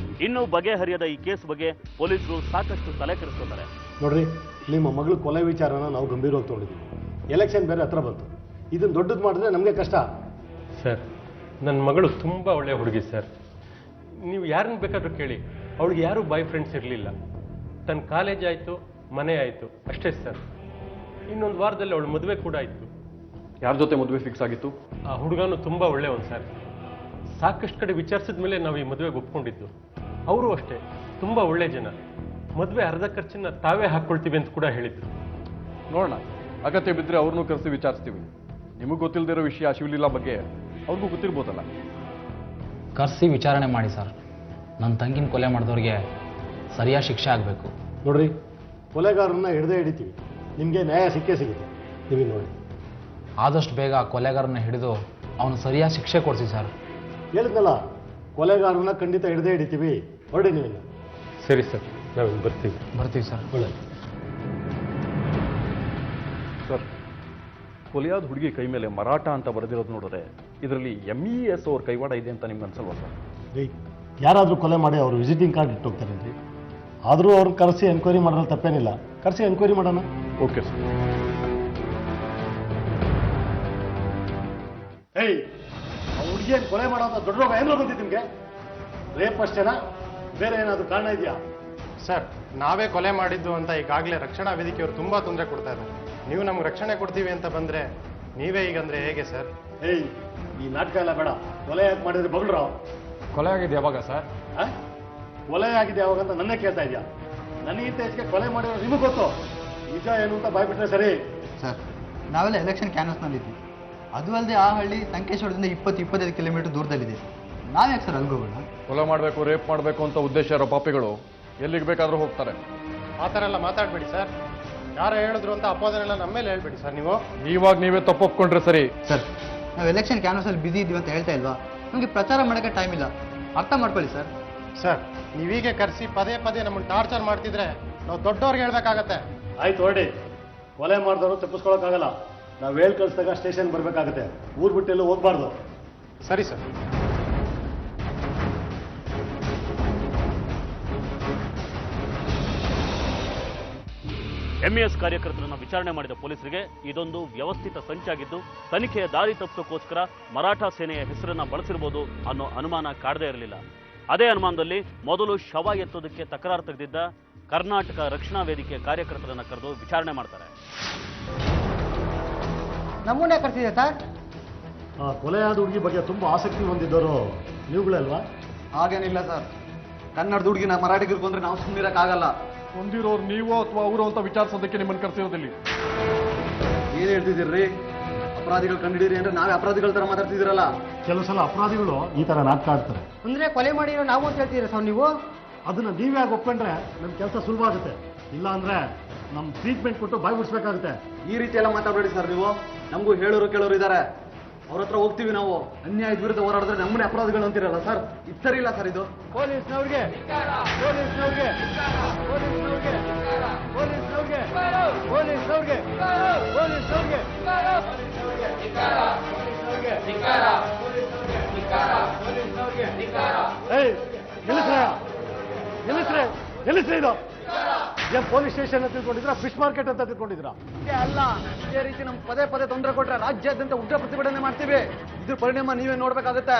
ಇನ್ನೂ ಬಗೆಹರಿಯದ ಈ ಕೇಸ್ ಬಗ್ಗೆ ಪೊಲೀಸರು ಸಾಕಷ್ಟು ತಲೆ ಕೆಡಿಸ್ಕೊತಾರೆ.
ನೋಡ್ರಿ, ನಿಮ್ಮ ಮಗಳು ಕೊಲೆ ವಿಚಾರನ ನಾವು ಗಂಭೀರವಾಗಿ ತೊಗೊಂಡಿದ್ದೀವಿ. ಎಲೆಕ್ಷನ್ ಬೇರೆ ಹತ್ರ ಬಂತು. ಇದನ್ನು ದೊಡ್ಡದು ಮಾಡಿದ್ರೆ ನಮಗೆ ಕಷ್ಟ.
ಸರ್, ನನ್ನ ಮಗಳು ತುಂಬ ಒಳ್ಳೆಯ ಹುಡುಗಿ ಸರ್. ನೀವು ಯಾರನ್ನ ಬೇಕಾದರೂ ಕೇಳಿ, ಅವಳಿಗೆ ಯಾರೂ ಬಾಯ್ ಫ್ರೆಂಡ್ಸ್ ಇರಲಿಲ್ಲ. ತನ್ನ ಕಾಲೇಜ್ ಆಯಿತು, ಮನೆ ಆಯಿತು, ಅಷ್ಟೇ ಸರ್. ಇನ್ನೊಂದು ವಾರದಲ್ಲಿ ಅವಳು ಮದುವೆ ಕೂಡ ಆಯಿತು.
ಯಾರ ಜೊತೆ ಮದುವೆ ಫಿಕ್ಸ್ ಆಗಿತ್ತು?
ಆ ಹುಡುಗನು ತುಂಬ ಒಳ್ಳೆಯವನು ಸರ್. ಸಾಕಷ್ಟು ಕಡೆ ವಿಚಾರಿಸಿದ ಮೇಲೆ ನಾವು ಈ ಮದುವೆಗೆ ಒಪ್ಕೊಂಡಿದ್ದು. ಅವರು ಅಷ್ಟೇ ತುಂಬ ಒಳ್ಳೆ ಜನ. ಮದುವೆ ಅರ್ಧ ಖರ್ಚನ್ನ ತಾವೇ ಹಾಕ್ಕೊಳ್ತೀವಿ ಅಂತ ಕೂಡ ಹೇಳಿದ್ರು.
ನೋಡೋಣ, ಅಗತ್ಯ ಬಿದ್ದರೆ ಅವ್ರನ್ನೂ ಕರೆಸಿ ವಿಚಾರಿಸ್ತೀವಿ. ನಿಮಗೆ ಗೊತ್ತಿಲ್ಲದಿರೋ ವಿಷಯ ಶಿವಲೀಲಾ ಬಗ್ಗೆ ಅವ್ರಿಗೂ ಗೊತ್ತಿರ್ಬೋದಲ್ಲ.
ಕರೆಸಿ ವಿಚಾರಣೆ ಮಾಡಿ ಸರ್. ನನ್ನ ತಂಗಿನ ಕೊಲೆ ಮಾಡಿದವ್ರಿಗೆ ಸರಿಯಾದ ಶಿಕ್ಷೆ ಆಗಬೇಕು.
ನೋಡ್ರಿ, ಕೊಲೆಗಾರನ್ನ ಹಿಡ್ದೇ ಹಿಡಿತೀವಿ. ನಿಮಗೆ ನ್ಯಾಯ ಸಿಕ್ಕೇ ಸಿಗುತ್ತೆ. ನೀವು ನೋಡಿ,
ಆದಷ್ಟು ಬೇಗ ಆ ಕೊಲೆಗಾರನ ಹಿಡಿದು ಅವನು ಸರಿಯಾದ ಶಿಕ್ಷೆ ಕೊಡಿಸಿ ಸರ್.
ಹೇಳಿದ್ನಲ್ಲ, ಕೊಲೆಗಾರನ್ನ ಖಂಡಿತ ಹಿಡ್ದೇ ಹಿಡಿತೀವಿ. ಹೊರಡಿ ನೀವಿಲ್ಲ.
ಸರಿ ಸರ್, ನಾವು ಬರ್ತೀವಿ
ಸರ್.
ಒಳ್ಳೆಯದು.
ಸರ್, ಕೊಲೆಯಾದ ಹುಡುಗಿ ಕೈ ಮೇಲೆ ಮರಾಠ ಅಂತ ಬರೆದಿರೋದು ನೋಡಿದ್ರೆ ಇದರಲ್ಲಿ MES ಅವ್ರ ಕೈವಾಡ ಇದೆ ಅಂತ ನಿಮ್ಗೆ ಅನ್ಸಲ್ವಾ ಸರ್?
ರೀ, ಯಾರಾದರೂ ಕೊಲೆ ಮಾಡಿ ಅವರು ವಿಸಿಟಿಂಗ್ ಕಾರ್ಡ್ ಇಟ್ಟು ಹೋಗ್ತಾರೇನ್ರಿ? ಆದರೂ ಅವ್ರನ್ನ ಕರೆಸಿ ಎನ್ಕ್ವೈರಿ ಮಾಡೋದ್ರಲ್ಲಿ ತಪ್ಪೇನಿಲ್ಲ. ಕರೆಸಿ ಎನ್ಕ್ವೈರಿ ಮಾಡೋಣ.
Okay sir.
ಏಯ್, ಆ ಹುಡುಗಿಯನ್ನು ಕೊಲೆ ಮಾಡೋಂಥ ದೊಡ್ಡ ರೋಗ ಏನೋ ಬಂದಿತ್ತು ನಿಮಗೆ? ರೇಪ್ ಅಷ್ಟೇನಾ? ಬೇರೆ ಏನಾದರೂ ಕಾರಣ ಇದೆಯಾ?
ಸರ್, ನಾವೇ ಕೊಲೆ ಮಾಡಿದ್ದು ಅಂತ ಈಗಾಗಲೇ ರಕ್ಷಣಾ ವೇದಿಕೆಯವರು ತುಂಬಾ ತೊಂದರೆ ಕೊಡ್ತಾ ಇದ್ದಾರೆ. ನೀವು ನಮ್ಗೆ ರಕ್ಷಣೆ ಕೊಡ್ತೀವಿ ಅಂತ ಬಂದ್ರೆ ನೀವೇ ಈಗಂದ್ರೆ ಹೇಗೆ ಸರ್?
ಏಯ್, ಈ ನಾಟಕ ಎಲ್ಲ ಬೇಡ. ಕೊಲೆ ಯಾಕೆ ಮಾಡಿದ್ರೆ ಬಗಳ್ರೋ?
ಕೊಲೆ ಆಗಿದೆ ಯಾವಾಗ ಸರ್?
ಕೊಲೆ ಆಗಿದೆ ಯಾವಾಗ ಅಂತ ನನ್ನೇ ಕೇಳ್ತಾ ಇದೆಯಾ? ನನಗಿಂತ ಹೆಚ್ಚಿಗೆ ಕೊಲೆ ಮಾಡಿರೋ ನಿಮಗೆ ಗೊತ್ತು. ನಿಜ ಏನು ಅಂತ ಬಾಯ್ಬಿಟ್ರೆ ಸರಿ.
ಸರ್, ನಾವೆಲ್ಲ ಎಲೆಕ್ಷನ್ ಕ್ಯಾನ್ವಸ್ನಲ್ಲಿದ್ವಿ. ಅದು ಅಲ್ಲದೆ ಆ ಹಳ್ಳಿ ಸಂಕೇಶ್ವರದಿಂದ 20-25 ಕಿಲೋಮೀಟರ್ ದೂರದಲ್ಲಿದೆ. ನಾವ್ಯಾಕೆ ಸರ್ ಅಲ್ಗೋಗೋಣ?
ಕೊಲೆ ಮಾಡಬೇಕು, ರೇಪ್ ಮಾಡಬೇಕು ಅಂತ ಉದ್ದೇಶ ಇರೋ ಪಾಪಿಗಳು ಎಲ್ಲಿಗೆ ಬೇಕಾದರೂ ಹೋಗ್ತಾರೆ.
ಆ ಥರ ಎಲ್ಲ ಮಾತಾಡಬೇಡಿ ಸರ್. ಯಾರು ಹೇಳಿದ್ರು ಅಂತ ಅಪೋದನೆಲ್ಲ ನಮ್ಮ ಮೇಲೆ ಹೇಳ್ಬೇಡಿ ಸರ್.
ನೀವೇ ತಪ್ಪೊಪ್ಕೊಂಡ್ರೆ ಸರಿ.
ಸರ್, ನಾವು ಎಲೆಕ್ಷನ್ ಕ್ಯಾನ್ವಸಲ್ಲಿ ಬಿಸಿ ಇದ್ದೀವಿ ಅಂತ ಹೇಳ್ತಾ ಇಲ್ವಾ? ನಮಗೆ ಪ್ರಚಾರ ಮಾಡೋಕ್ಕೆ ಟೈಮ್ ಇಲ್ಲ. ಅರ್ಥ ಮಾಡ್ಕೊಳ್ಳಿ ಸರ್.
ಸರ್, ನೀವೀಗೆ ಕರೆಸಿ ಪದೇ ಪದೇ ನಮ್ಮನ್ನು ಟಾರ್ಚರ್ ಮಾಡ್ತಿದ್ರೆ ನಾವು ದೊಡ್ಡವ್ರಿಗೆ ಹೇಳ್ಬೇಕಾಗತ್ತೆ.
ಆಯ್ತು, ಹೊರಡಿ. ಕೊಲೆ ಮಾಡಿದವರು ತಪ್ಪಿಸ್ಕೊಳಕ್ಕಾಗಲ್ಲ. ನಾವು ಹೇಳಿ ಕಳಿಸಿದಾಗ ಸ್ಟೇಷನ್ ಬರಬೇಕಾಗತ್ತೆ. ಊರು ಬಿಟ್ಟೆಲ್ಲೂ ಹೋಗ್ಬಾರ್ದು.
ಸರಿ ಸರ್.
MES ಕಾರ್ಯಕರ್ತರನ್ನು ವಿಚಾರಣೆ ಮಾಡಿದ ಪೊಲೀಸರಿಗೆ ಇದೊಂದು ವ್ಯವಸ್ಥಿತ ಸಂಚಾಗಿದ್ದು, ತನಿಖೆಯ ದಾರಿ ತಪ್ಪಿಸೋಕ್ಕೋಸ್ಕರ ಮರಾಠ ಸೇನೆಯ ಹೆಸರನ್ನ ಬಳಸಿರಬಹುದು ಅನ್ನೋ ಅನುಮಾನ ಕಾಡದೇ ಇರಲಿಲ್ಲ. ಅದೇ ಅನುಮಾನದಲ್ಲಿ ಮೊದಲು ಶವ ಎತ್ತೋದಕ್ಕೆ ತಕರಾರು ತೆಗೆದಿದ್ದ ಕರ್ನಾಟಕ ರಕ್ಷಣಾ ವೇದಿಕೆ ಕಾರ್ಯಕರ್ತರನ್ನ ಕರೆದು ವಿಚಾರಣೆ ಮಾಡ್ತಾರೆ.
ನಮ್ಮನ್ನೇ ಕರ್ಸಿದೆ ಸರ್.
ಆ ಕೊಲೆಯಾದ ಹುಡುಗಿ ಬಗ್ಗೆ ತುಂಬಾ ಆಸಕ್ತಿ ಹೊಂದಿದ್ದವರು ನೀವುಗಳಲ್ವಾ?
ಹಾಗೇನಿಲ್ಲ ಸರ್. ಕನ್ನಡದ ಹುಡುಗಿನ ಮರಾಠಿಗರು ಬಂದ್ರೆ ನಾವು ಸುಮ್ಮನಿರಕ್ಕಾಗಲ್ಲ.
ಹೊಂದಿರೋರು ನೀವು ಅಥವಾ ಅವರು ಅಂತ ವಿಚಾರಿಸೋದಕ್ಕೆ ನಿಮ್ಮನ್ನು ಕರೆಸಿರೋದಿಲ್ಲ.
ಏನ್ ಹೇಳ್ತಿದ್ದೀರಿ? ಅಪರಾಧಿಗಳು ಕಂಡಿಡೀರಿ ಅಂದ್ರೆ ನಾವೇ ಅಪರಾಧಿಗಳ ತರ ಮಾತಾಡ್ತಿದ್ದೀರಲ್ಲ.
ಕೆಲವು ಸಲ ಅಪರಾಧಿಗಳು ಈ ತರ ನಾಟಕ ಆಡ್ತಾರೆ.
ಅಂದ್ರೆ ಕೊಲೆ ಮಾಡಿರೋ ನಾವು ಅಂತ ಹೇಳ್ತೀರಾ ಸರ್ ನೀವು?
ಅದನ್ನ ನೀವೇ ಒಪ್ಕೊಂಡ್ರೆ ನಮ್ಮ ಕೆಲಸ ಸುಲಭ ಆಗುತ್ತೆ. ಇಲ್ಲ ಅಂದ್ರೆ ನಮ್ಮ ಟ್ರೀಟ್ಮೆಂಟ್ ಕೊಟ್ಟು ಬಾಯ್ ಬಿಡಿಸ್ಬೇಕಾಗುತ್ತೆ.
ಈ ರೀತಿ ಎಲ್ಲ ಮಾತಾಡಬೇಡಿ ಸರ್. ನೀವು ನಮಗೂ ಹೇಳೋರು ಕೇಳೋರು ಇದ್ದಾರೆ. ಅವ್ರ ಹತ್ರ ಹೋಗ್ತೀವಿ ನಾವು. ಅನ್ಯಾಯದ ವಿರುದ್ಧ ಹೋರಾಡಿದ್ರೆ ನಮ್ಮನ್ನೇ ಅಪರಾಧಿಗಳು ಅಂತಿರಲ್ಲ ಸರ್. ಇದು ಸರಿ ಇಲ್ಲ ಸರ್. ಇದು
ಪೊಲೀಸ್ನವ್ರಿಗೆ
ನಿಲ್ಲಿಸ್ರಿ ಇದು. ಏನ್ ಪೊಲೀಸ್ ಸ್ಟೇಷನ್ ಅಂತ ತಿಳ್ಕೊಂಡಿದ್ರ? ಫಿಶ್ ಮಾರ್ಕೆಟ್ ಅಂತ ತಿಳ್ಕೊಂಡಿದ್ರ?
ಅಲ್ಲ, ಇದೇ ರೀತಿ ನಮ್ಗೆ ಪದೇ ಪದೇ ತೊಂದರೆ ಕೊಟ್ರೆ ರಾಜ್ಯಾದ್ಯಂತ ಉಗ್ರ ಪ್ರತಿಭಟನೆ ಮಾಡ್ತೀವಿ. ಇದ್ರ ಪರಿಣಾಮ ನೀವೇ ನೋಡ್ಬೇಕಾಗತ್ತೆ.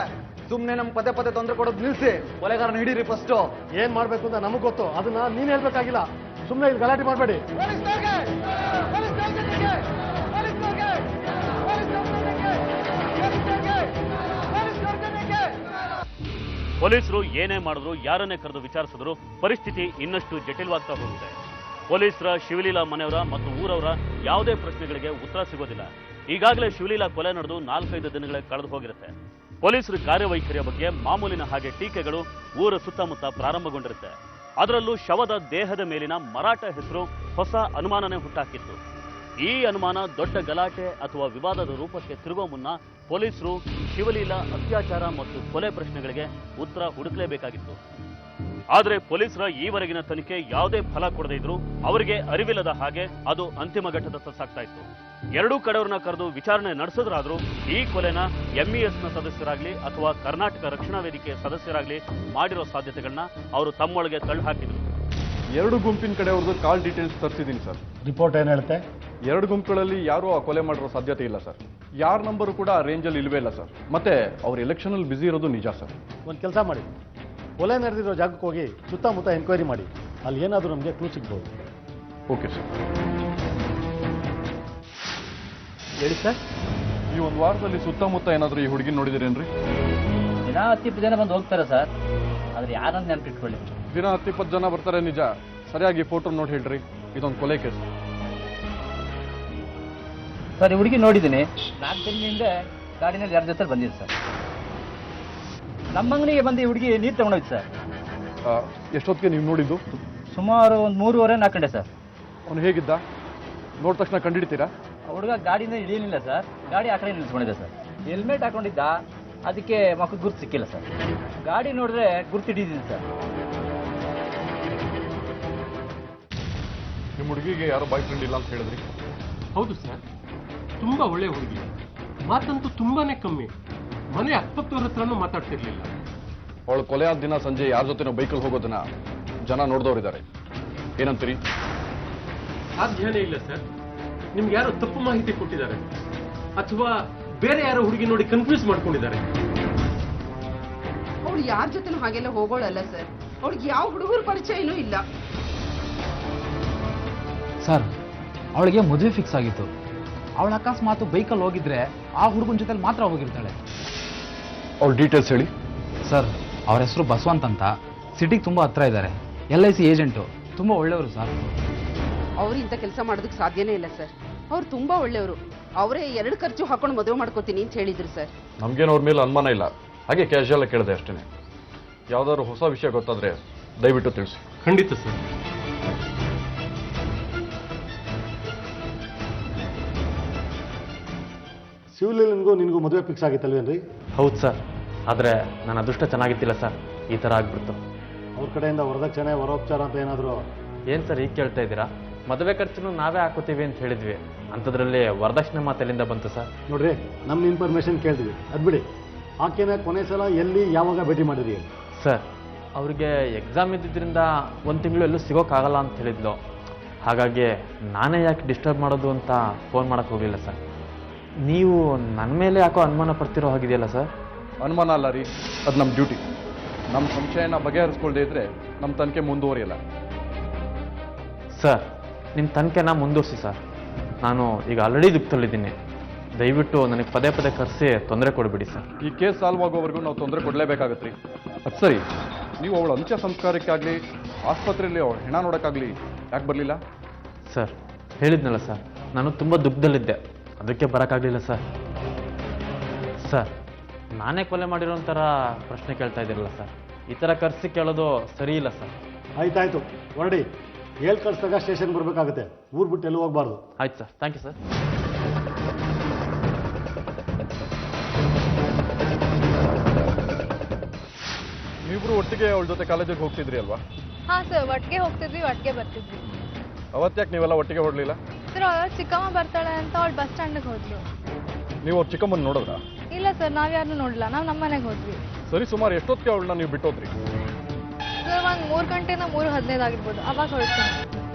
ಸುಮ್ಮನೆ ನಮ್ಗೆ ಪದೇ ಪದೇ ತೊಂದರೆ ಕೊಡೋದು ನಿಲ್ಸಿ. ಕೊಲೆಗಾರನ ಹಿಡೀರಿ ಫಸ್ಟ್.
ಏನ್ ಮಾಡ್ಬೇಕು ಅಂತ ನಮಗ್ ಗೊತ್ತು. ಅದನ್ನ ನೀನ್ ಹೇಳ್ಬೇಕಾಗಿಲ್ಲ. ಸುಮ್ಮನೆ ಇಲ್ಲಿ ಗಲಾಟೆ ಮಾಡಬೇಡಿ.
ಪೊಲೀಸರು ಏನೇ ಮಾಡಿದ್ರು, ಯಾರನ್ನೇ ಕರೆದು ವಿಚಾರಿಸಿದ್ರು ಪರಿಸ್ಥಿತಿ ಇನ್ನಷ್ಟು ಜಟಿಲವಾಗ್ತಾ ಹೋಗುತ್ತೆ. ಪೊಲೀಸರ ಶಿವಲೀಲಾ ಮನೆಯವರ ಮತ್ತು ಊರವರ ಯಾವುದೇ ಪ್ರಶ್ನೆಗಳಿಗೆ ಉತ್ತರ ಸಿಗೋದಿಲ್ಲ. ಈಗಾಗಲೇ ಶಿವಲೀಲಾ ಕೊಲೆ ನಡೆದು 4-5 ದಿನಗಳೇ ಕಳೆದು ಹೋಗಿರುತ್ತೆ. ಪೊಲೀಸರ ಕಾರ್ಯವೈಖರಿಯ ಬಗ್ಗೆ ಮಾಮೂಲಿನ ಹಾಗೆ ಟೀಕೆಗಳು ಊರ ಸುತ್ತಮುತ್ತ ಪ್ರಾರಂಭಗೊಂಡಿರುತ್ತೆ. ಅದರಲ್ಲೂ ಶವದ ದೇಹದ ಮೇಲಿನ ಮರಾಠ ಹೆಸರು ಹೊಸ ಅನುಮಾನನೇ ಹುಟ್ಟಾಕಿತ್ತು. ಈ ಅನುಮಾನ ದೊಡ್ಡ ಗಲಾಟೆ ಅಥವಾ ವಿವಾದದ ರೂಪಕ್ಕೆ ತಿರುಗೋ ಮುನ್ನ ಪೊಲೀಸರು ಶಿವಲೀಲಾ ಅತ್ಯಾಚಾರ ಮತ್ತು ಕೊಲೆ ಪ್ರಶ್ನೆಗಳಿಗೆ ಉತ್ತರ ಹುಡುಕಲೇಬೇಕಾಗಿತ್ತು. ಆದರೆ ಪೊಲೀಸರ ಈವರೆಗಿನ ತನಿಖೆ ಯಾವುದೇ ಫಲ ಕೊಡದೇ ಇದ್ರು ಅವರಿಗೆ ಅರಿವಿಲ್ಲದ ಹಾಗೆ ಅದು ಅಂತಿಮ ಘಟ್ಟದತ್ತ ಸಾಗ್ತಾ ಇತ್ತು. ಎರಡೂ ಕಡೆಯವ್ರನ್ನ ಕರೆದು ವಿಚಾರಣೆ ನಡೆಸಿದ್ರಾದ್ರೂ ಈ ಕೊಲೆನ MESನ ಸದಸ್ಯರಾಗ್ಲಿ ಅಥವಾ ಕರ್ನಾಟಕ ರಕ್ಷಣಾ ವೇದಿಕೆಯ ಸದಸ್ಯರಾಗ್ಲಿ ಮಾಡಿರೋ ಸಾಧ್ಯತೆಗಳನ್ನ ಅವರು ತಮ್ಮೊಳಗೆ ತಳ್ಳಿ ಹಾಕಿದ್ರು.
ಎರಡು ಗುಂಪಿನ ಕಡೆಯವ್ರದ್ದು ಕಾಲ್ ಡೀಟೇಲ್ಸ್ ತರಿಸಿದ್ದೀನಿ ಸರ್.
ರಿಪೋರ್ಟ್ ಏನು ಹೇಳುತ್ತೆ?
ಎರಡು ಗುಂಪುಗಳಲ್ಲಿ ಯಾರೂ ಆ ಕೊಲೆ ಮಾಡಿರೋ ಸಾಧ್ಯತೆ ಇಲ್ಲ ಸರ್. ಯಾರ ನಂಬರು ಕೂಡ ಆ ರೇಂಜಲ್ಲಿ ಇಲ್ವೇ ಇಲ್ಲ ಸರ್. ಮತ್ತೆ ಅವ್ರು ಎಲೆಕ್ಷನಲ್ಲಿ ಬ್ಯುಸಿ ಇರೋದು ನಿಜ ಸರ್.
ಒಂದು ಕೆಲಸ ಮಾಡಿ, ಕೊಲೆ ನಡೆದಿರೋ ಜಾಗಕ್ಕೆ ಹೋಗಿ ಸುತ್ತಮುತ್ತ ಎನ್ಕ್ವೈರಿ ಮಾಡಿ, ಅಲ್ಲಿ ಏನಾದರೂ ನಮಗೆ ಕ್ಲೂ ಸಿಗ್ಬೋದು.
Okay sir.
ಹೇಳಿ ಸರ್.
ಈ ಒಂದು ವಾರದಲ್ಲಿ ಸುತ್ತಮುತ್ತ ಏನಾದರೂ ಈ ಹುಡುಗಿ ನೋಡಿದಿರೇನ್ರಿ?
ದಿನ 10-20 ಜನ ಬಂದು ಹೋಗ್ತಾರೆ ಸರ್, ಆದ್ರೆ ಯಾರಂತ ನೆನಪಿಟ್ಕೊಳ್ಳಿ.
ದಿನ 10-20 ಜನ ಬರ್ತಾರೆ ನಿಜ. ಸರಿಯಾಗಿ ಫೋಟೋ ನೋಡಿ ಹೇಳ್ರಿ, ಇದೊಂದು ಕೊಲೆ ಕೇಸ್
ಸರ್. ಈ ಹುಡುಗಿ ನೋಡಿದ್ದೀನಿ, 4 ದಿನದಿಂದ ಗಾಡಿನಲ್ಲಿ 2 ಜೊತೆ ಬಂದಿದೆ ಸರ್. ನಮ್ಮ ಅಂಗಡಿಗೆ ಬಂದು ಈ ಹುಡುಗಿ ನೀರು ತಗೊಂಡೋಯ್ತು ಸರ್.
ಎಷ್ಟೊತ್ತಿಗೆ ನೀವು ನೋಡಿದ್ದು?
ಸುಮಾರು ಒಂದು 3:30-4 ಗಂಟೆ ಸರ್.
ಅವನು ಹೇಗಿದ್ದ? ನೋಡಿದ ತಕ್ಷಣ ಕಂಡಿಡ್ತೀರಾ?
ಹುಡುಗ ಗಾಡಿಯಿಂದ ಇಳಿಯಲಿಲ್ಲ ಸರ್, ಗಾಡಿ ಆ ಕಡೆ ನಿಲ್ಸ್ಕೊಂಡಿದೆ ಸರ್. ಹೆಲ್ಮೆಟ್ ಹಾಕೊಂಡಿದ್ದ, ಅದಕ್ಕೆ ಮಕ್ಕಳು ಗುರ್ತು ಸಿಕ್ಕಿಲ್ಲ ಸರ್. ಗಾಡಿ ನೋಡಿದ್ರೆ ಗುರ್ತು ಹಿಡಿದಿದೆ ಸರ್.
ನಿಮ್ಮ ಹುಡುಗಿಗೆ ಯಾರೋ ಬಾಯ್ ಫ್ರೆಂಡ್ ಇಲ್ಲ ಅಂತ ಹೇಳಿದ್ರಿ?
ಹೌದು ಸರ್, ತುಂಬಾ ಒಳ್ಳೆ ಹುಡುಗಿ, ಮಾತಂತೂ ತುಂಬಾನೇ ಕಮ್ಮಿ. ಮನೆ ಅಕ್ಕಪಕ್ಕದವ್ರ ಹತ್ರನೂ ಮಾತಾಡ್ತಿರ್ಲಿಲ್ಲ.
ಅವಳು ಕೊಲೆ ಆದ ದಿನ ಸಂಜೆ ಯಾರ ಜೊತೆನೋ ಬೈಕಲ್ಲಿ ಹೋಗೋದನ್ನ ಜನ ನೋಡಿದವರಿದ್ದಾರೆ. ಏನಂತೀರಿ?
ಸಾಧ್ಯನೇ ಇಲ್ಲ ಸರ್. ನಿಮ್ಗೆ ಯಾರೋ ತಪ್ಪು ಮಾಹಿತಿ ಕೊಟ್ಟಿದ್ದಾರೆ, ಅಥವಾ ಬೇರೆ ಯಾರೋ ಹುಡುಗಿ ನೋಡಿ ಕನ್ಫ್ಯೂಸ್ ಮಾಡ್ಕೊಂಡಿದ್ದಾರೆ.
ಅವಳು ಯಾರ ಜೊತೆನೂ ಹಾಗೆಲ್ಲ ಹೋಗೋಳಲ್ಲ ಸರ್. ಅವಳಿಗೆ ಯಾವ ಹುಡುಗರ ಪರಿಚಯನೂ ಇಲ್ಲ
ಸರ್. ಅವಳಿಗೆ ಮದುವೆ ಫಿಕ್ಸ್ ಆಗಿತ್ತು. ಅವಳ ಅಕಸ್ಮಾತ್ ಬೈಕಲ್ಲಿ ಹೋಗಿದ್ರೆ ಆ ಹುಡುಗನ ಜೊತೆಲಿ ಮಾತ್ರ ಹೋಗಿರ್ತಾಳೆ.
ಅವ್ರ ಡೀಟೇಲ್ಸ್ ಹೇಳಿ
ಸರ್. ಅವ್ರ ಹೆಸರು ಬಸವಂತ್ ಅಂತ, ಸಿಟಿಗೆ ತುಂಬ ಹತ್ರ ಇದ್ದಾರೆ. LIC ಏಜೆಂಟು, ತುಂಬ ಒಳ್ಳೆಯವರು ಸರ್.
ಅವ್ರು ಇಂಥ ಕೆಲಸ ಮಾಡೋದಕ್ಕೆ ಸಾಧ್ಯನೇ ಇಲ್ಲ ಸರ್. ಅವ್ರು ತುಂಬಾ ಒಳ್ಳೆಯವರು. ಅವರೇ 2 ಖರ್ಚು ಹಾಕೊಂಡು ಮದುವೆ ಮಾಡ್ಕೋತೀನಿ ಅಂತ ಹೇಳಿದ್ರು ಸರ್.
ನಮ್ಗೇನು ಅವ್ರ ಮೇಲೆ ಅನುಮಾನ ಇಲ್ಲ, ಹಾಗೆ ಕ್ಯಾಶುಯಲ್ ಕೇಳಿದೆ ಅಷ್ಟೇ. ಯಾವ್ದಾದ್ರು ಹೊಸ ವಿಷಯ ಗೊತ್ತಾದ್ರೆ ದಯವಿಟ್ಟು ತಿಳಿಸಿ.
ಖಂಡಿತ ಸರ್.
ಶಿವಲೀಲನ್ಗೂ ನಿನಗೂ ಮದುವೆ ಫಿಕ್ಸ್ ಆಗಿತ್ತಲ್ವೇನ್ರಿ?
ಹೌದು ಸರ್, ಆದರೆ ನನ್ನ ಅದೃಷ್ಟ ಚೆನ್ನಾಗಿತ್ತಿಲ್ಲ ಸರ್, ಈ ಥರ ಆಗ್ಬಿಡ್ತು.
ಅವ್ರ ಕಡೆಯಿಂದ ವರದಕ್ಷಿಣೆ ವರೋಪಚಾರ ಅಂತ ಏನಾದರೂ?
ಏನು ಸರ್ ಈಗ ಕೇಳ್ತಾ ಇದ್ದೀರಾ? ಮದುವೆ ಖರ್ಚನ್ನು ನಾವೇ ಹಾಕೋತೀವಿ ಅಂತ ಹೇಳಿದ್ವಿ, ಅಂಥದ್ರಲ್ಲಿ ವರದಕ್ಷಿಣೆ ಮಾತೆಲ್ಲಿಂದ ಬಂತು ಸರ್?
ನೋಡ್ರಿ, ನಮ್ಮ ಇನ್ಫಾರ್ಮೇಶನ್ ಕೇಳ್ತೀವಿ, ಅದು ಬಿಡಿ. ಆಕೆನ ಕೊನೆ ಸಲ ಎಲ್ಲಿ ಯಾವಾಗ ಭೇಟಿ ಮಾಡಿದ್ರಿ?
ಸರ್, ಅವ್ರಿಗೆ ಎಕ್ಸಾಮ್ ಇದ್ದಿದ್ದರಿಂದ 1 ತಿಂಗಳು ಎಲ್ಲೂ ಸಿಗೋಕ್ಕಾಗಲ್ಲ ಅಂತ ಹೇಳಿದ್ಲು. ಹಾಗಾಗಿ ನಾನೇ ಯಾಕೆ ಡಿಸ್ಟರ್ಬ್ ಮಾಡೋದು ಅಂತ ಫೋನ್ ಮಾಡೋಕ್ಕೆ ಹೋಗಲಿಲ್ಲ ಸರ್. ನೀವು ನನ್ನ ಮೇಲೆ ಯಾಕೋ ಅನುಮಾನ ಪಡ್ತಿರೋ ಹಾಗಿದೆಯಲ್ಲ ಸರ್?
ಅನುಮಾನ ಅಲ್ಲ ರೀ, ಅದು ನಮ್ಮ ಡ್ಯೂಟಿ. ನಮ್ಮ ಸಂಶಯನ ಬಗೆಹರಿಸ್ಕೊಳ್ದೇ ಇದ್ರೆ ನಮ್ಮ ತನಿಖೆ ಮುಂದುವರಿಯಲ್ಲ.
ಸರ್, ನಿಮ್ಮ ತನಿಖೆನ ಮುಂದುವರಿಸಿ ಸರ್. ನಾನು ಈಗ ಆಲ್ರೆಡಿ ದುಃಖದಲ್ಲಿದ್ದೀನಿ. ದಯವಿಟ್ಟು ನನಗೆ ಪದೇ ಪದೇ ಕರೆಸಿ ತೊಂದರೆ ಕೊಡಬೇಡಿ ಸರ್.
ಈ ಕೇಸ್ ಸಾಲ್ವ್ ಆಗೋವರೆಗೂ ನಾವು ತೊಂದರೆ ಕೊಡಲೇಬೇಕಾಗತ್ತೆ ರೀ. ಅದು ಸರಿ, ನೀವು ಅವಳ ಅಂತ್ಯ ಸಂಸ್ಕಾರಕ್ಕಾಗಲಿ ಆಸ್ಪತ್ರೆಯಲ್ಲಿ ಅವಳ ಹೆಣ ನೋಡೋಕ್ಕಾಗಲಿ ಯಾಕೆ ಬರಲಿಲ್ಲ?
ಸರ್, ಹೇಳಿದ್ನಲ್ಲ ಸರ್, ನಾನು ತುಂಬ ದುಃಖದಲ್ಲಿದ್ದೆ, ಅದಕ್ಕೆ ಬರೋಕ್ಕಾಗಲಿಲ್ಲ ಸರ್. ಸರ್, ನಾನೇ ಕೊಲೆ ಮಾಡಿರೋ ಥರ ಪ್ರಶ್ನೆ ಕೇಳ್ತಾ ಇದ್ದೀರಲ್ಲ ಸರ್, ಈ ಥರ ಕರೆಸಿ ಕೇಳೋದು ಸರಿ ಇಲ್ಲ ಸರ್.
ಆಯ್ತಾಯ್ತು, ಹೊರಡಿ. ಹೇಳಿ ಕಳಿಸಿದಾಗ ಸ್ಟೇಷನ್ ಬರಬೇಕಾಗುತ್ತೆ, ಊರು ಬಿಟ್ಟು ಎಲ್ಲೂ ಹೋಗ್ಬಾರ್ದು.
ಆಯ್ತು ಸರ್, ಥ್ಯಾಂಕ್ ಯು ಸರ್.
ನೀವಿಬ್ರು ಒಟ್ಟಿಗೆ ಅವಳ ಜೊತೆ ಕಾಲೇಜಿಗೆ ಹೋಗ್ತಿದ್ರಿ ಅಲ್ವಾ?
ಹಾ ಸರ್, ಒಟ್ಟಿಗೆ ಹೋಗ್ತಿದ್ವಿ, ಒಟ್ಟಿಗೆ ಬರ್ತಿದ್ವಿ.
ಅವತ್ತ್ಯಾಕೆ ನೀವೆಲ್ಲ ಒಟ್ಟಿಗೆ ಹೊರಡಲಿಲ್ಲ?
ಸರ್, ಅವ್ರ ಚಿಕ್ಕಮ್ಮ ಬರ್ತಾಳೆ ಅಂತ ಅವಳು ಬಸ್ ಸ್ಟ್ಯಾಂಡಿಗೆ ಹೋದ್ಲು.
ನೀವು ಅವ್ರ ಚಿಕ್ಕಮ್ಮನ ನೋಡಿದ್ರಾ?
ಇಲ್ಲ ಸರ್, ನಾವ್ಯಾರನ್ನೂ ನೋಡಿಲ್ಲ, ನಾವು ನಮ್ಮ ಮನೆಗೆ ಹೋದ್ವಿ.
ಸರಿ, ಸುಮಾರು ಎಷ್ಟೊತ್ತಿಗೆ ಅವಳನ್ನ ನೀವು ಬಿಟ್ಟೋದ್ರಿ?
ಸರ್, ಒಂದು 3 ಗಂಟೆನ 3:15 ಆಗಿರ್ಬೋದು, ಅವಾಗ ಹೊರಡ್ತೀನಿ.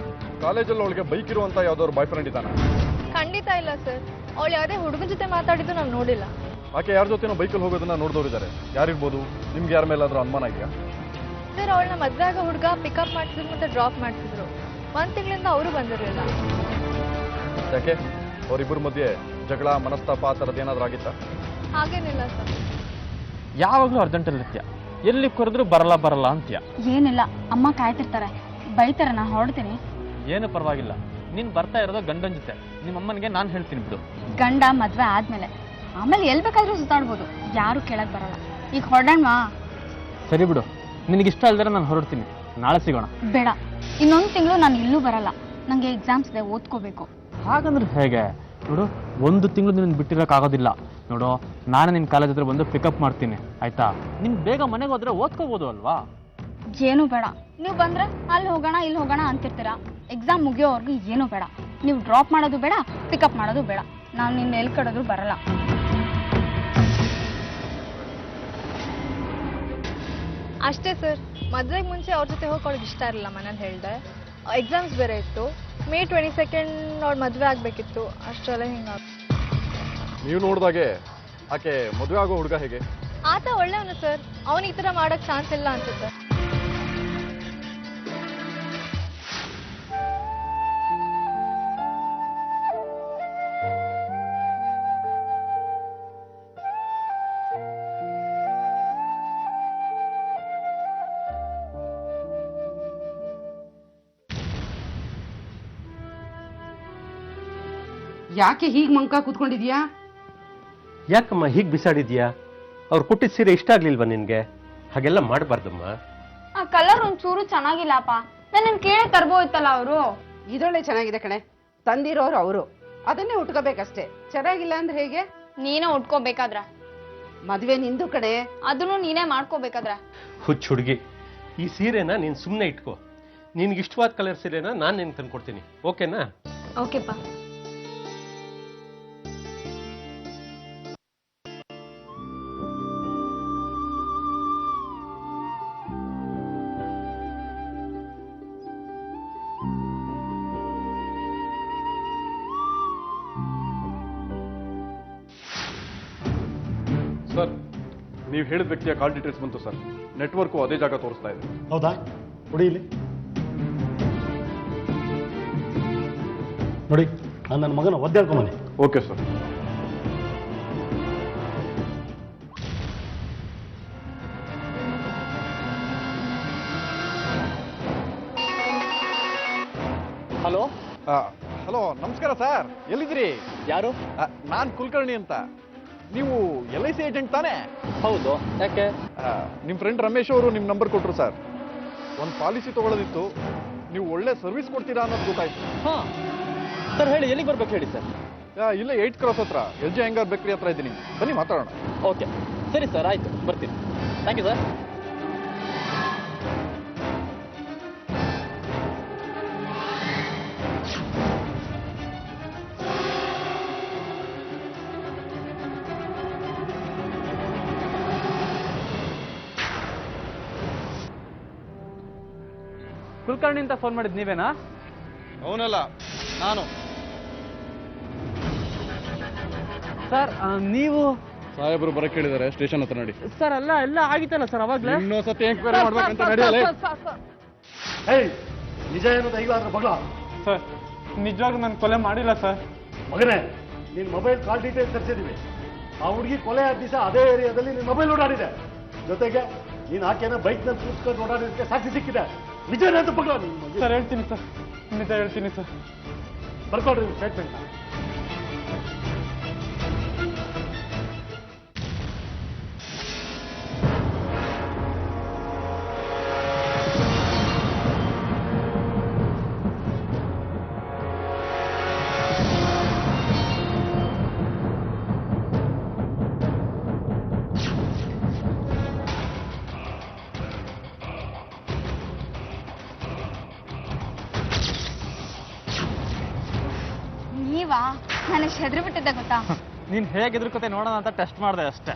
ಕಾಲೇಜಲ್ಲಿ ಅವಳಿಗೆ ಬೈಕ್ ಇರುವಂತ ಯಾವ್ದಾದ್ರು ಬಾಯ್ ಫ್ರೆಂಡ್ ಇದ್ದಾನ?
ಖಂಡಿತ ಇಲ್ಲ ಸರ್. ಅವಳು ಯಾವುದೇ ಹುಡುಗನ ಜೊತೆ ಮಾತಾಡಿದ್ದು ನಾವು ನೋಡಿಲ್ಲ.
ಆಕೆ ಯಾರ ಜೊತೆನೋ ಬೈಕಲ್ಲಿ ಹೋಗೋದನ್ನ ನೋಡಿದವರಿದ್ದಾರೆ. ಯಾರಿರ್ಬೋದು? ನಿಮ್ಗೆ ಯಾರ ಮೇಲಾದ್ರೂ ಅನುಮಾನ ಇದೆಯಾ?
ಸರ್, ಅವಳನ್ನ ಮದುವೆ ಆಗೋ ಹುಡುಗ ಪಿಕಪ್ ಮಾಡ್ತಿದ್ರು ಮತ್ತೆ ಡ್ರಾಪ್ ಮಾಡ್ತಿದ್ರು. 1 ತಿಂಗಳಿಂದ ಅವರು ಬಂದಿರಲಿಲ್ಲ.
ಯಾಕೆ ಅವರಿಬ್ಬರ ಮಧ್ಯೆ ಜಗಳ ಮನಸ್ತಾಪ ಆ ಥರದ್ದು ಏನಾದರೂ ಆಗಿತ್ತಾ?
ಹಾಗೇನಿಲ್ಲ ಸರ್.
ಯಾವಾಗಲೂ ಅರ್ಜೆಂಟಲ್ಲಿ ಇರ್ತೀಯ, ಎಲ್ಲಿ ಕರೆದ್ರು ಬರಲ್ಲ ಅಂತೀಯ.
ಏನಿಲ್ಲ, ಅಮ್ಮ ಕಾಯ್ತಿರ್ತಾರೆ, ಬೈತಾರೆ, ನಾನು ಹೊರಡ್ತೀನಿ.
ಏನು ಪರವಾಗಿಲ್ಲ, ನೀನು ಬರ್ತಾ ಇರೋದು ಗಂಡನ ಜೊತೆ. ನಿಮ್ಮ ಅಮ್ಮನಿಗೆ ನಾನು ಹೇಳ್ತೀನಿ ಬಿಡು.
ಗಂಡ ಮದುವೆ ಆದ್ಮೇಲೆ ಆಮೇಲೆ ಎಲ್ಲಿ ಬೇಕಾದ್ರೂ ಸುತ್ತಾಡ್ಬೋದು, ಯಾರು ಕೇಳಕ್ ಬರಲ್ಲ. ಈಗ ಹೊರಡೋಣವಾ?
ಸರಿ ಬಿಡು, ನಿನಗಿಷ್ಟ ಅಲ್ದರೆ ನಾನು ಹೊರಡ್ತೀನಿ. ನಾಳೆ ಸಿಗೋಣ.
ಬೇಡ, ಇನ್ನೊಂದು ತಿಂಗಳು ನಾನು ಇಲ್ಲೂ ಬರಲ್ಲ, ನನಗೆ ಎಕ್ಸಾಮ್ಸ್ ಇದೆ, ಓದ್ಕೋಬೇಕು.
ಹಾಗಂದ್ರೆ ಹೇಗೆ? ನೋಡು, 1 ತಿಂಗಳು ನಿನ್ನ ಬಿಟ್ಟಿರೋಕ್ಕಾಗೋದಿಲ್ಲ. ನೋಡು, ನಾನೇ ನಿನ್ನ ಕಾಲೇಜ್ ಹತ್ರ ಬಂದು ಪಿಕಪ್ ಮಾಡ್ತೀನಿ, ಆಯ್ತಾ? ನೀನು ಬೇಗ ಮನೆಗೆ ಹೋದ್ರೆ ಓದ್ಕೋಬೋದು ಅಲ್ವಾ?
ಏನು ಬೇಡ, ನೀವು ಬಂದ್ರೆ ಅಲ್ಲಿ ಹೋಗೋಣ ಇಲ್ಲಿ ಹೋಗೋಣ ಅಂತಿರ್ತೀರಾ. ಎಕ್ಸಾಮ್ ಮುಗಿಯೋವರೆಗೂ ಏನು ಬೇಡ. ನೀವು ಡ್ರಾಪ್ ಮಾಡೋದು ಬೇಡ, ಪಿಕಪ್ ಮಾಡೋದು ಬೇಡ. ನಾನು ನಿನ್ನ ಎಲ್ಲಿ ಕಡೋದ್ರು ಬರಲ್ಲ.
ಅಷ್ಟೇ ಸರ್. ಮದುವೆಗೆ ಮುಂಚೆ ಅವ್ರ ಜೊತೆ ಹೋಗೋಕೆ ಇಷ್ಟ ಇರಲಿಲ್ಲ, ಮನೇಲಿ ಹೇಳಿದೆ. ಎಕ್ಸಾಮ್ಸ್ ಬೇರೆ ಇತ್ತು. May 22 ಅವ್ರ ಮದುವೆ ಆಗಬೇಕಿತ್ತು. ಅಷ್ಟೆಲ್ಲ ಹಿಂಗಾಗಿ
ನೀವು ನೋಡಿದಾಗೆ ಆಕೆ ಮದುವೆ ಆಗೋ ಹುಡುಗ ಹೇಗೆ?
ಆತ ಒಳ್ಳೆಯವನು ಸರ್. ಅವನು ಈ ಥರ ಮಾಡೋಕ್ಕೆ ಚಾನ್ಸ್ ಇಲ್ಲ ಅನ್ಸುತ್ತೆ.
ಯಾಕೆ ಹೀಗೆ ಮಂಕ ಕೂತ್ಕೊಂಡಿದ್ಯಾ?
ಯಾಕಮ್ಮ ಹೀಗೆ ಬಿಸಾಡಿದ್ಯಾ? ಅವ್ರು ಕೊಟ್ಟಿದ್ದ ಸೀರೆ ಇಷ್ಟ ಆಗ್ಲಿಲ್ವಾ ನಿನ್ಗೆ? ಹಾಗೆಲ್ಲ ಮಾಡಬಾರ್ದಮ್ಮ.
ಆ ಕಲರ್ ಒಂಚೂರು ಚೆನ್ನಾಗಿಲ್ಲಪ್ಪ. ನನ್ನ ಕೇಳಿ ತರ್ಬೋಯ್ತಲ್ಲ ಅವರು.
ಇದೊಳ್ಳೆ ಚೆನ್ನಾಗಿದೆ ಕಣೆ. ತಂದಿರೋರು ಅವರು, ಅದನ್ನೇ ಉಟ್ಕೋಬೇಕಷ್ಟೇ. ಚೆನ್ನಾಗಿಲ್ಲ ಅಂದ್ರೆ ಹೇಗೆ?
ನೀನೇ ಉಟ್ಕೋಬೇಕಾದ್ರ.
ಮದ್ವೆ ನಿಂದು ಕಡೆ,
ಅದನ್ನು ನೀನೇ ಮಾಡ್ಕೋಬೇಕಾದ್ರ.
ಹುಚ್ಚ ಹುಡುಗಿ, ಈ ಸೀರೆನ ನೀನ್ ಸುಮ್ಮನೆ ಇಟ್ಕೋ. ನಿನ್ಗೆ ಇಷ್ಟವಾದ ಕಲರ್ ಸೀರೆನ ನಾನು ನಿನ್ಗೆ ತಂದ್ಕೊಡ್ತೀನಿ, ಓಕೆನಾ?
ಓಕೆಪ್ಪ.
ಸರ್, ನೀವು ಹೇಳಿದ ವ್ಯಕ್ತಿಯ ಕಾಲ್ ಡೀಟೇಲ್ಸ್ ಬಂತು ಸರ್. ನೆಟ್ವರ್ಕು ಅದೇ ಜಾಗ ತೋರಿಸ್ತಾ ಇದೆ.
ಹೌದಾ? ನೋಡಿ ಇಲ್ಲಿ ನೋಡಿ, ನಾನು ನನ್ನ ಮಗನ ಒದ್ದಾಡ್ಕೊಂಬನಿ.
Okay sir.
ಹಲೋ
ಹಲೋ, ನಮಸ್ಕಾರ ಸರ್. ಎಲ್ಲಿದ್ದೀರಿ?
ಯಾರು?
ನಾನು ಕುಲಕರ್ಣಿ ಅಂತ. ನೀವು LIC ಏಜೆಂಟ್ ತಾನೇ?
ಹೌದು. ಯಾಕೆ?
ನಿಮ್ಮ ಫ್ರೆಂಡ್ ರಮೇಶ್ ಅವರು ನಿಮ್ಮ ನಂಬರ್ ಕೊಟ್ಟರು ಸರ್. ಒಂದು ಪಾಲಿಸಿ ತಗೊಳ್ಳೋದಿತ್ತು. ನೀವು ಒಳ್ಳೆ ಸರ್ವಿಸ್ ಕೊಡ್ತೀರಾ ಅನ್ನೋದು ಗೊತ್ತಾಯ್ತು.
ಹಾಂ ಸರ್, ಹೇಳಿ, ಎಲ್ಲಿಗೆ ಬರ್ಬೇಕು ಹೇಳಿ ಸರ್.
ಇಲ್ಲೇ 8 ಕ್ರಾಸ್ ಹತ್ರ LG ಹ್ಯಾಂಗರ್ ಬೇಕ್ರಿ ಹತ್ರ ಇದ್ದೀನಿ. ಬನ್ನಿ ಮಾತಾಡೋಣ.
ಓಕೆ ಸರಿ ಸರ್, ಆಯಿತು, ಬರ್ತೀನಿ. Thank you sir.
ಕುಲಕರ್ಣಿ ಅಂತ ಫೋನ್ ಮಾಡಿದ್ ನೀವೇನಾ?
ಅವನಲ್ಲ, ನಾನು.
ಸರ್ ನೀವು?
ಸಾಹೇಬರು ಬರಕ್ಕೆ ಹೇಳಿದ್ದಾರೆ, ಸ್ಟೇಷನ್ ಹತ್ರ ನಡಿ.
ಸರ್ ಎಲ್ಲ ಆಗಿತ್ತಲ್ಲ ಸರ್ ಅವಾಗಲೇ.
ಇನ್ನೊಂದ್ಸತಿ ಎಂಕ್ವೈರಿ ಮಾಡ್ಬೇಕಂತ ನಡೆಯಲ್ಲ.
ಏಯ್, ನಿಜ ಏನದು ಈಗಲಾದ್ರೂ ಮಗಳ?
ಸರ್ ನಿಜವಾಗ್ಲೂ ನಾನು ಕೊಲೆ ಮಾಡಿಲ್ಲ ಸರ್.
ಮಗನೇ, ನಿನ್ನ ಮೊಬೈಲ್ ಕಾಲ್ ಡೀಟೇಲ್ಸ್ ತರಿಸಿದೀವಿ. ಆ ಹುಡುಗಿ ಕೊಲೆ ಆದ ದಿವಸ ಅದೇ ಏರಿಯಾದಲ್ಲಿ ನಿನ್ನ ಮೊಬೈಲ್ ಓಡಾಡಿದೆ. ಜೊತೆಗೆ ನೀನು ಆಕೆನ ಬೈಕ್ನಲ್ಲಿ ಕೂತ್ಕೊಂಡು ಓಡಾಡಿದಕ್ಕೆ ಸಾಕ್ಷಿ ಸಿಕ್ಕಿದೆ. ನಿಜನೇ ಅಂತ ಮಗಳ?
ಸರ್ ಹೇಳ್ತೀನಿ ಸರ್, ನಿಜ ಹೇಳ್ತೀನಿ ಸರ್.
ಬರ್ಕೊಡ್ರಿ ಸ್ಟೇಟ್ಮೆಂಟ್.
ನೀವಾ? ನನಗೆ ಹೆದರಿ ಬಿಟ್ಟಿದ್ದೆ ಗೊತ್ತಾ?
ನೀನ್ ಹೇಗೆ ಎದುರ್ಕೋತೆ ನೋಡೋಣ ಅಂತ ಟೆಸ್ಟ್ ಮಾಡಿದೆ ಅಷ್ಟೇ.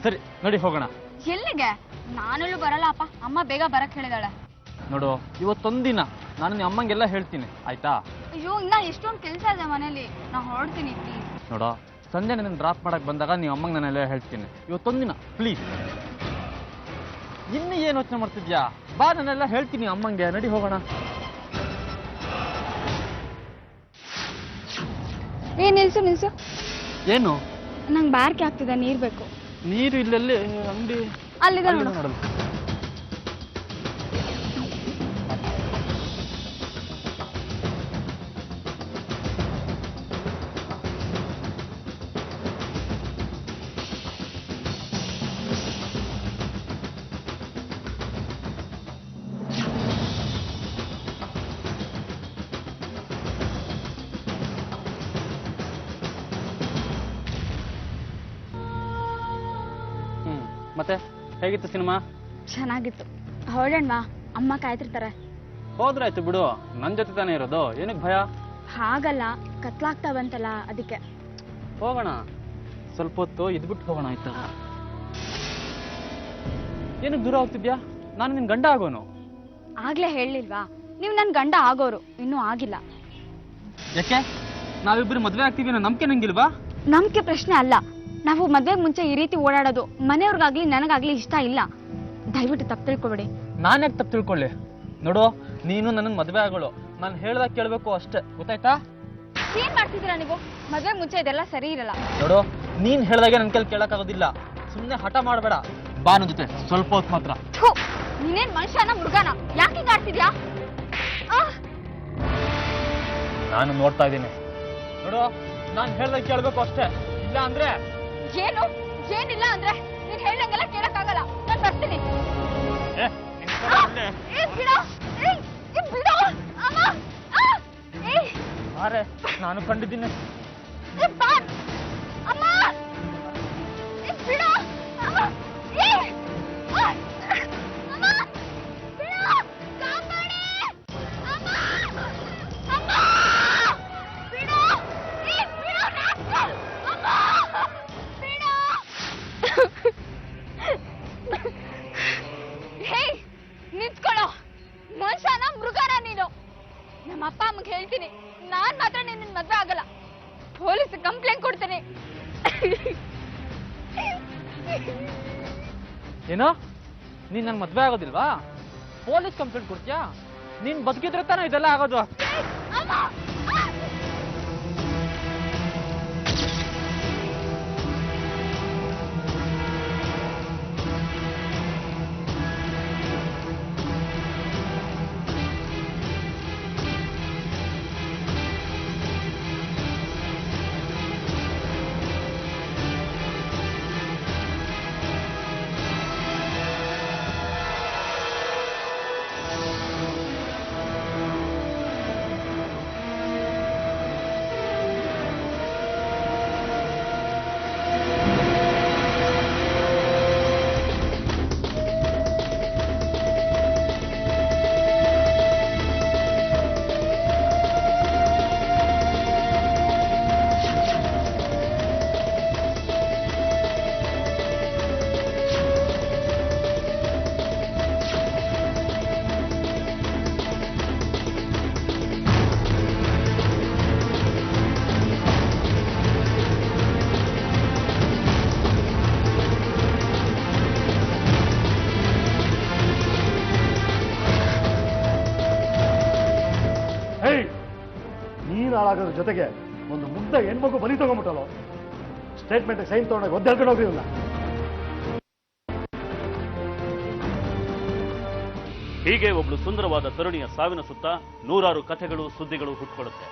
ಸರಿ ನಡಿ ಹೋಗೋಣ.
ಎಲ್ಲಿಗೆ? ನಾನೆಲ್ಲೂ ಬರಲ್ಲಪ್ಪ. ಅಮ್ಮ ಬೇಗ ಬರಕ್ ಹೇಳಿದಾಳೆ.
ನೋಡು, ಇವತ್ತೊಂದಿನ ನಾನು ನಿಮ್ಮ ಅಮ್ಮಂಗೆಲ್ಲ ಹೇಳ್ತೀನಿ, ಆಯ್ತಾ?
ಅಯ್ಯೋ, ಇನ್ನ ಎಷ್ಟೊಂದು ಕೆಲಸ ಇದೆ ಮನೇಲಿ. ನಾ ಹೊರಡ್ತೀನಿ ಪ್ಲೀಸ್.
ನೋಡು, ಸಂಜೆ ನನ್ನ ಡ್ರಾಪ್ ಮಾಡಕ್ ಬಂದಾಗ ನೀವು ಅಮ್ಮಂಗೆ ನಾನೆಲ್ಲ ಹೇಳ್ತೀನಿ. ಇವತ್ತೊಂದಿನ ಪ್ಲೀಸ್. ಇನ್ನು ಏನು ಯೋಚನೆ ಮಾಡ್ತಿದ್ಯಾ? ಬಾ, ನಾನೆಲ್ಲ ಹೇಳ್ತೀನಿ ಅಮ್ಮಂಗೆ. ನಡಿ ಹೋಗೋಣ.
ನಿಲ್ಸು.
ಏನು?
ನಂಗೆ ಬಾರ್ಕೆ ಆಗ್ತಿದೆ, ನೀರ್ ಬೇಕು.
ನೀರು ಇಲ್ಲೆಲ್ಲಿ? ಅಂಗಡಿ
ಅಲ್ಲಿದೆ ನೋಡು.
ನೋಡಲ್ಲ. ಮತ್ತೆ ಹೇಗಿತ್ತು ಸಿನಿಮಾ?
ಚೆನ್ನಾಗಿತ್ತು. ಹೊರಡೋಣ, ಅಮ್ಮ ಕಾಯ್ತಿರ್ತಾರೆ.
ಹೋದ್ರಾಯ್ತು ಬಿಡು, ನನ್ನ ಜೊತೆ ತಾನೇ ಇರೋದು, ಏನಕ್ಕೆ ಭಯ?
ಹಾಗಲ್ಲ, ಕತ್ಲಾಗ್ತಾ ಬಂತಲ್ಲ ಅದಕ್ಕೆ.
ಹೋಗೋಣ, ಸ್ವಲ್ಪ ಹೊತ್ತು ಇದ್ಬಿಟ್ಟು ಹೋಗೋಣ ಆಯ್ತಾ? ಏನಕ್ಕೆ ದೂರ ಹೋಗ್ತಿದ್ಯಾ? ನಾನು ನಿನ್ ಗಂಡ ಆಗೋನು.
ಆಗ್ಲೇ ಹೇಳಿಲ್ವಾ, ನೀವು ನನ್ನ ಗಂಡ ಆಗೋರು, ಇನ್ನೂ ಆಗಿಲ್ಲ.
ಯಾಕೆ? ನಾವಿಬ್ಬರು ಮದ್ವೆ ಆಗ್ತೀವಿ ಅನ್ನೋ ನಂಬಿಕೆ ನಂಗಿಲ್ವಾ?
ನಂಬಿಕೆ ಪ್ರಶ್ನೆ ಅಲ್ಲ, ನಾವು ಮದ್ವೆಗೆ ಮುಂಚೆ ಈ ರೀತಿ ಓಡಾಡೋದು ಮನೆಯವ್ರಿಗಾಗ್ಲಿ ನನಗಾಗ್ಲಿ ಇಷ್ಟ ಇಲ್ಲ. ದಯವಿಟ್ಟು ತಪ್ಪು ತಿಳ್ಕೊಬೇಡಿ.
ನಾನು ಯಾಕೆ ತಪ್ಪು ತಿಳ್ಕೊಳ್ಳಿ? ನೋಡು, ನೀನು ನನ್ನ ಮದ್ವೆ ಆಗೋಳು, ನಾನು ಹೇಳ್ದಾಗ ಕೇಳಬೇಕು ಅಷ್ಟೇ, ಗೊತ್ತಾಯ್ತಾ?
ಏನ್ ಮಾಡ್ತಿದ್ದೀರಾ ನೀವು? ಮದ್ವೆ ಮುಂಚೆ ಇದೆಲ್ಲ ಸರಿ ಇರಲ್ಲ.
ನೋಡು, ನೀನ್ ಹೇಳ್ದಾಗೆ ನನ್ನ ಕೈಲಿ ಕೇಳಕ್ಕಾಗೋದಿಲ್ಲ. ಸುಮ್ಮನೆ ಹಠ ಮಾಡಬೇಡ, ಬಾ ನನ್ನ ಜೊತೆ ಸ್ವಲ್ಪ ಹೊತ್ತು ಮಾತ್ರ.
ನೀನೇನ್ ಮನುಷ್ಯನ ಮೃಗನ? ಯಾಕೆ ಹಿಂಗ್ ಆಡ್ತಿದ್ಯಾ?
ನಾನು ನೋಡ್ತಾ ಇದ್ದೀನಿ. ನೋಡು, ನಾನು ಹೇಳ್ದಾಗ ಕೇಳಬೇಕು ಅಷ್ಟೇ, ಇಲ್ಲ ಅಂದ್ರೆ
ಏನು ಏನಿಲ್ಲ ಅಂದ್ರೆ ನೀನ್ ಹೇಳ್ದಂಗೆಲ್ಲ ಕೇಳಕ್ಕಾಗಲ್ಲ. ನಾನು ಬರ್ತೀನಿ.
ಅರೆ, ನಾನು ಕಂಡಿದ್ದೀನಿ.
ನಿಂತ್ಕೊಳ್ಳೋ, ಮನುಷ್ಯನ ಮೃಗನ ನೀನು. ನಮ್ಮ ಅಪ್ಪ ಅಮ್ಮಗೆ ಹೇಳ್ತೀನಿ, ನಾನ್ ಮಾತ್ರ ನಿನ್ನ ಮದ್ವೆ ಆಗಲ್ಲ. ಪೊಲೀಸ್ ಕಂಪ್ಲೇಂಟ್ ಕೊಡ್ತೀನಿ.
ಏನೋ, ನೀನ್ ನನ್ ಮದ್ವೆ ಆಗೋದಿಲ್ವಾ? ಪೊಲೀಸ್ ಕಂಪ್ಲೇಂಟ್ ಕೊಡ್ತೀಯಾ? ನೀನ್ ಬದುಕಿದ್ರೆ ತಾನೇ ಇದೆಲ್ಲ ಆಗೋದು.
ಹಾಳಾಗೋದ್ರ ಜೊತೆಗೆ ಒಂದು ಮುಗ್ಧ ಹೆಣ್ಮಗು ಬಲಿ ತಗೊಂಡ್ಬಿಟ್ಟಲ್ಲ. ಸ್ಟೇಟ್ಮೆಂಟ್ ಸೈನ್ ತಗೊಂಡಾಗ ಒದ್ದಾಡ್ಕೊಂಡು ಹೋಗಿರಲ್ಲ.
ಹೀಗೆ ಒಬ್ಳು ಸುಂದರವಾದ ತರುಣಿಯ ಸಾವಿನ ಸುತ್ತ ನೂರಾರು ಕಥೆಗಳು ಸುದ್ದಿಗಳು ಹುಟ್ಟುಕೊಳ್ಳುತ್ತೆ.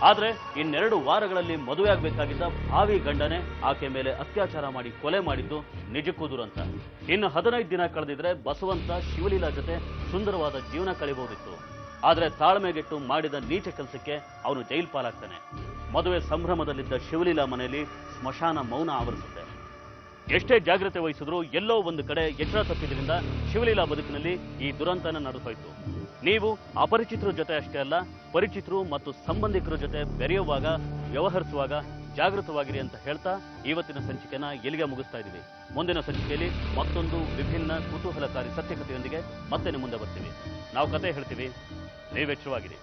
ಆದ್ರೆ ಇನ್ನೆರಡು ವಾರಗಳಲ್ಲಿ ಮದುವೆ ಆಗಬೇಕಾಗಿದ್ದ ಭಾವಿ ಗಂಡನೇ ಆಕೆ ಮೇಲೆ ಅತ್ಯಾಚಾರ ಮಾಡಿ ಕೊಲೆ ಮಾಡಿದ್ದು ನಿಜಕ್ಕೂ ದುರಂತ. ಇನ್ನು 15 ದಿನ ಕಳೆದಿದ್ರೆ ಬಸವಂತ ಶಿವಲೀಲಾ ಜೊತೆ ಸುಂದರವಾದ ಜೀವನ ಕಳೆಯಬಹುದಿತ್ತು. ಆದ್ರೆ ತಾಳ್ಮೆಗೆಟ್ಟು ಮಾಡಿದ ನೀಚ ಕೆಲಸಕ್ಕೆ ಅವನು ಜೈಲ್ ಪಾಲಾಗ್ತಾನೆ. ಮದುವೆ ಸಂಭ್ರಮದಲ್ಲಿದ್ದ ಶಿವಲೀಲಾ ಮನೆಯಲ್ಲಿ ಸ್ಮಶಾನ ಮೌನ ಆವರಿಸುತ್ತೆ. ಎಷ್ಟೇ ಜಾಗ್ರತೆ ವಹಿಸಿದ್ರು ಎಲ್ಲೋ ಒಂದು ಕಡೆ ಎಚ್ಚರ ತಪ್ಪಿದ್ರಿಂದ ಶಿವಲೀಲಾ ಬದುಕಿನಲ್ಲಿ ಈ ದುರಂತನ ನಡೆದೋಯ್ತು. ನೀವು ಅಪರಿಚಿತರ ಜೊತೆ ಅಷ್ಟೇ ಅಲ್ಲ, ಪರಿಚಿತರು ಮತ್ತು ಸಂಬಂಧಿಕರ ಜೊತೆ ಬೆರೆಯುವಾಗ ವ್ಯವಹರಿಸುವಾಗ ಜಾಗೃತವಾಗಿರಿ ಅಂತ ಹೇಳ್ತಾ ಇವತ್ತಿನ ಸಂಚಿಕೆನ ಎಲ್ಲಿಗೆ ಮುಗಿಸ್ತಾ ಇದ್ದೀವಿ. ಮುಂದಿನ ಸಂಚಿಕೆಯಲ್ಲಿ ಮತ್ತೊಂದು ವಿಭಿನ್ನ ಕುತೂಹಲಕಾರಿ ಸತ್ಯಕಥೆಯೊಂದಿಗೆ ಮತ್ತೆ ನಿಮ್ಮ ಮುಂದೆ ಬರ್ತೀವಿ. ನಾವು ಕತೆ ಹೇಳ್ತೀವಿ, ನೀವು ಎಚ್ಚರವಾಗಿರಿ.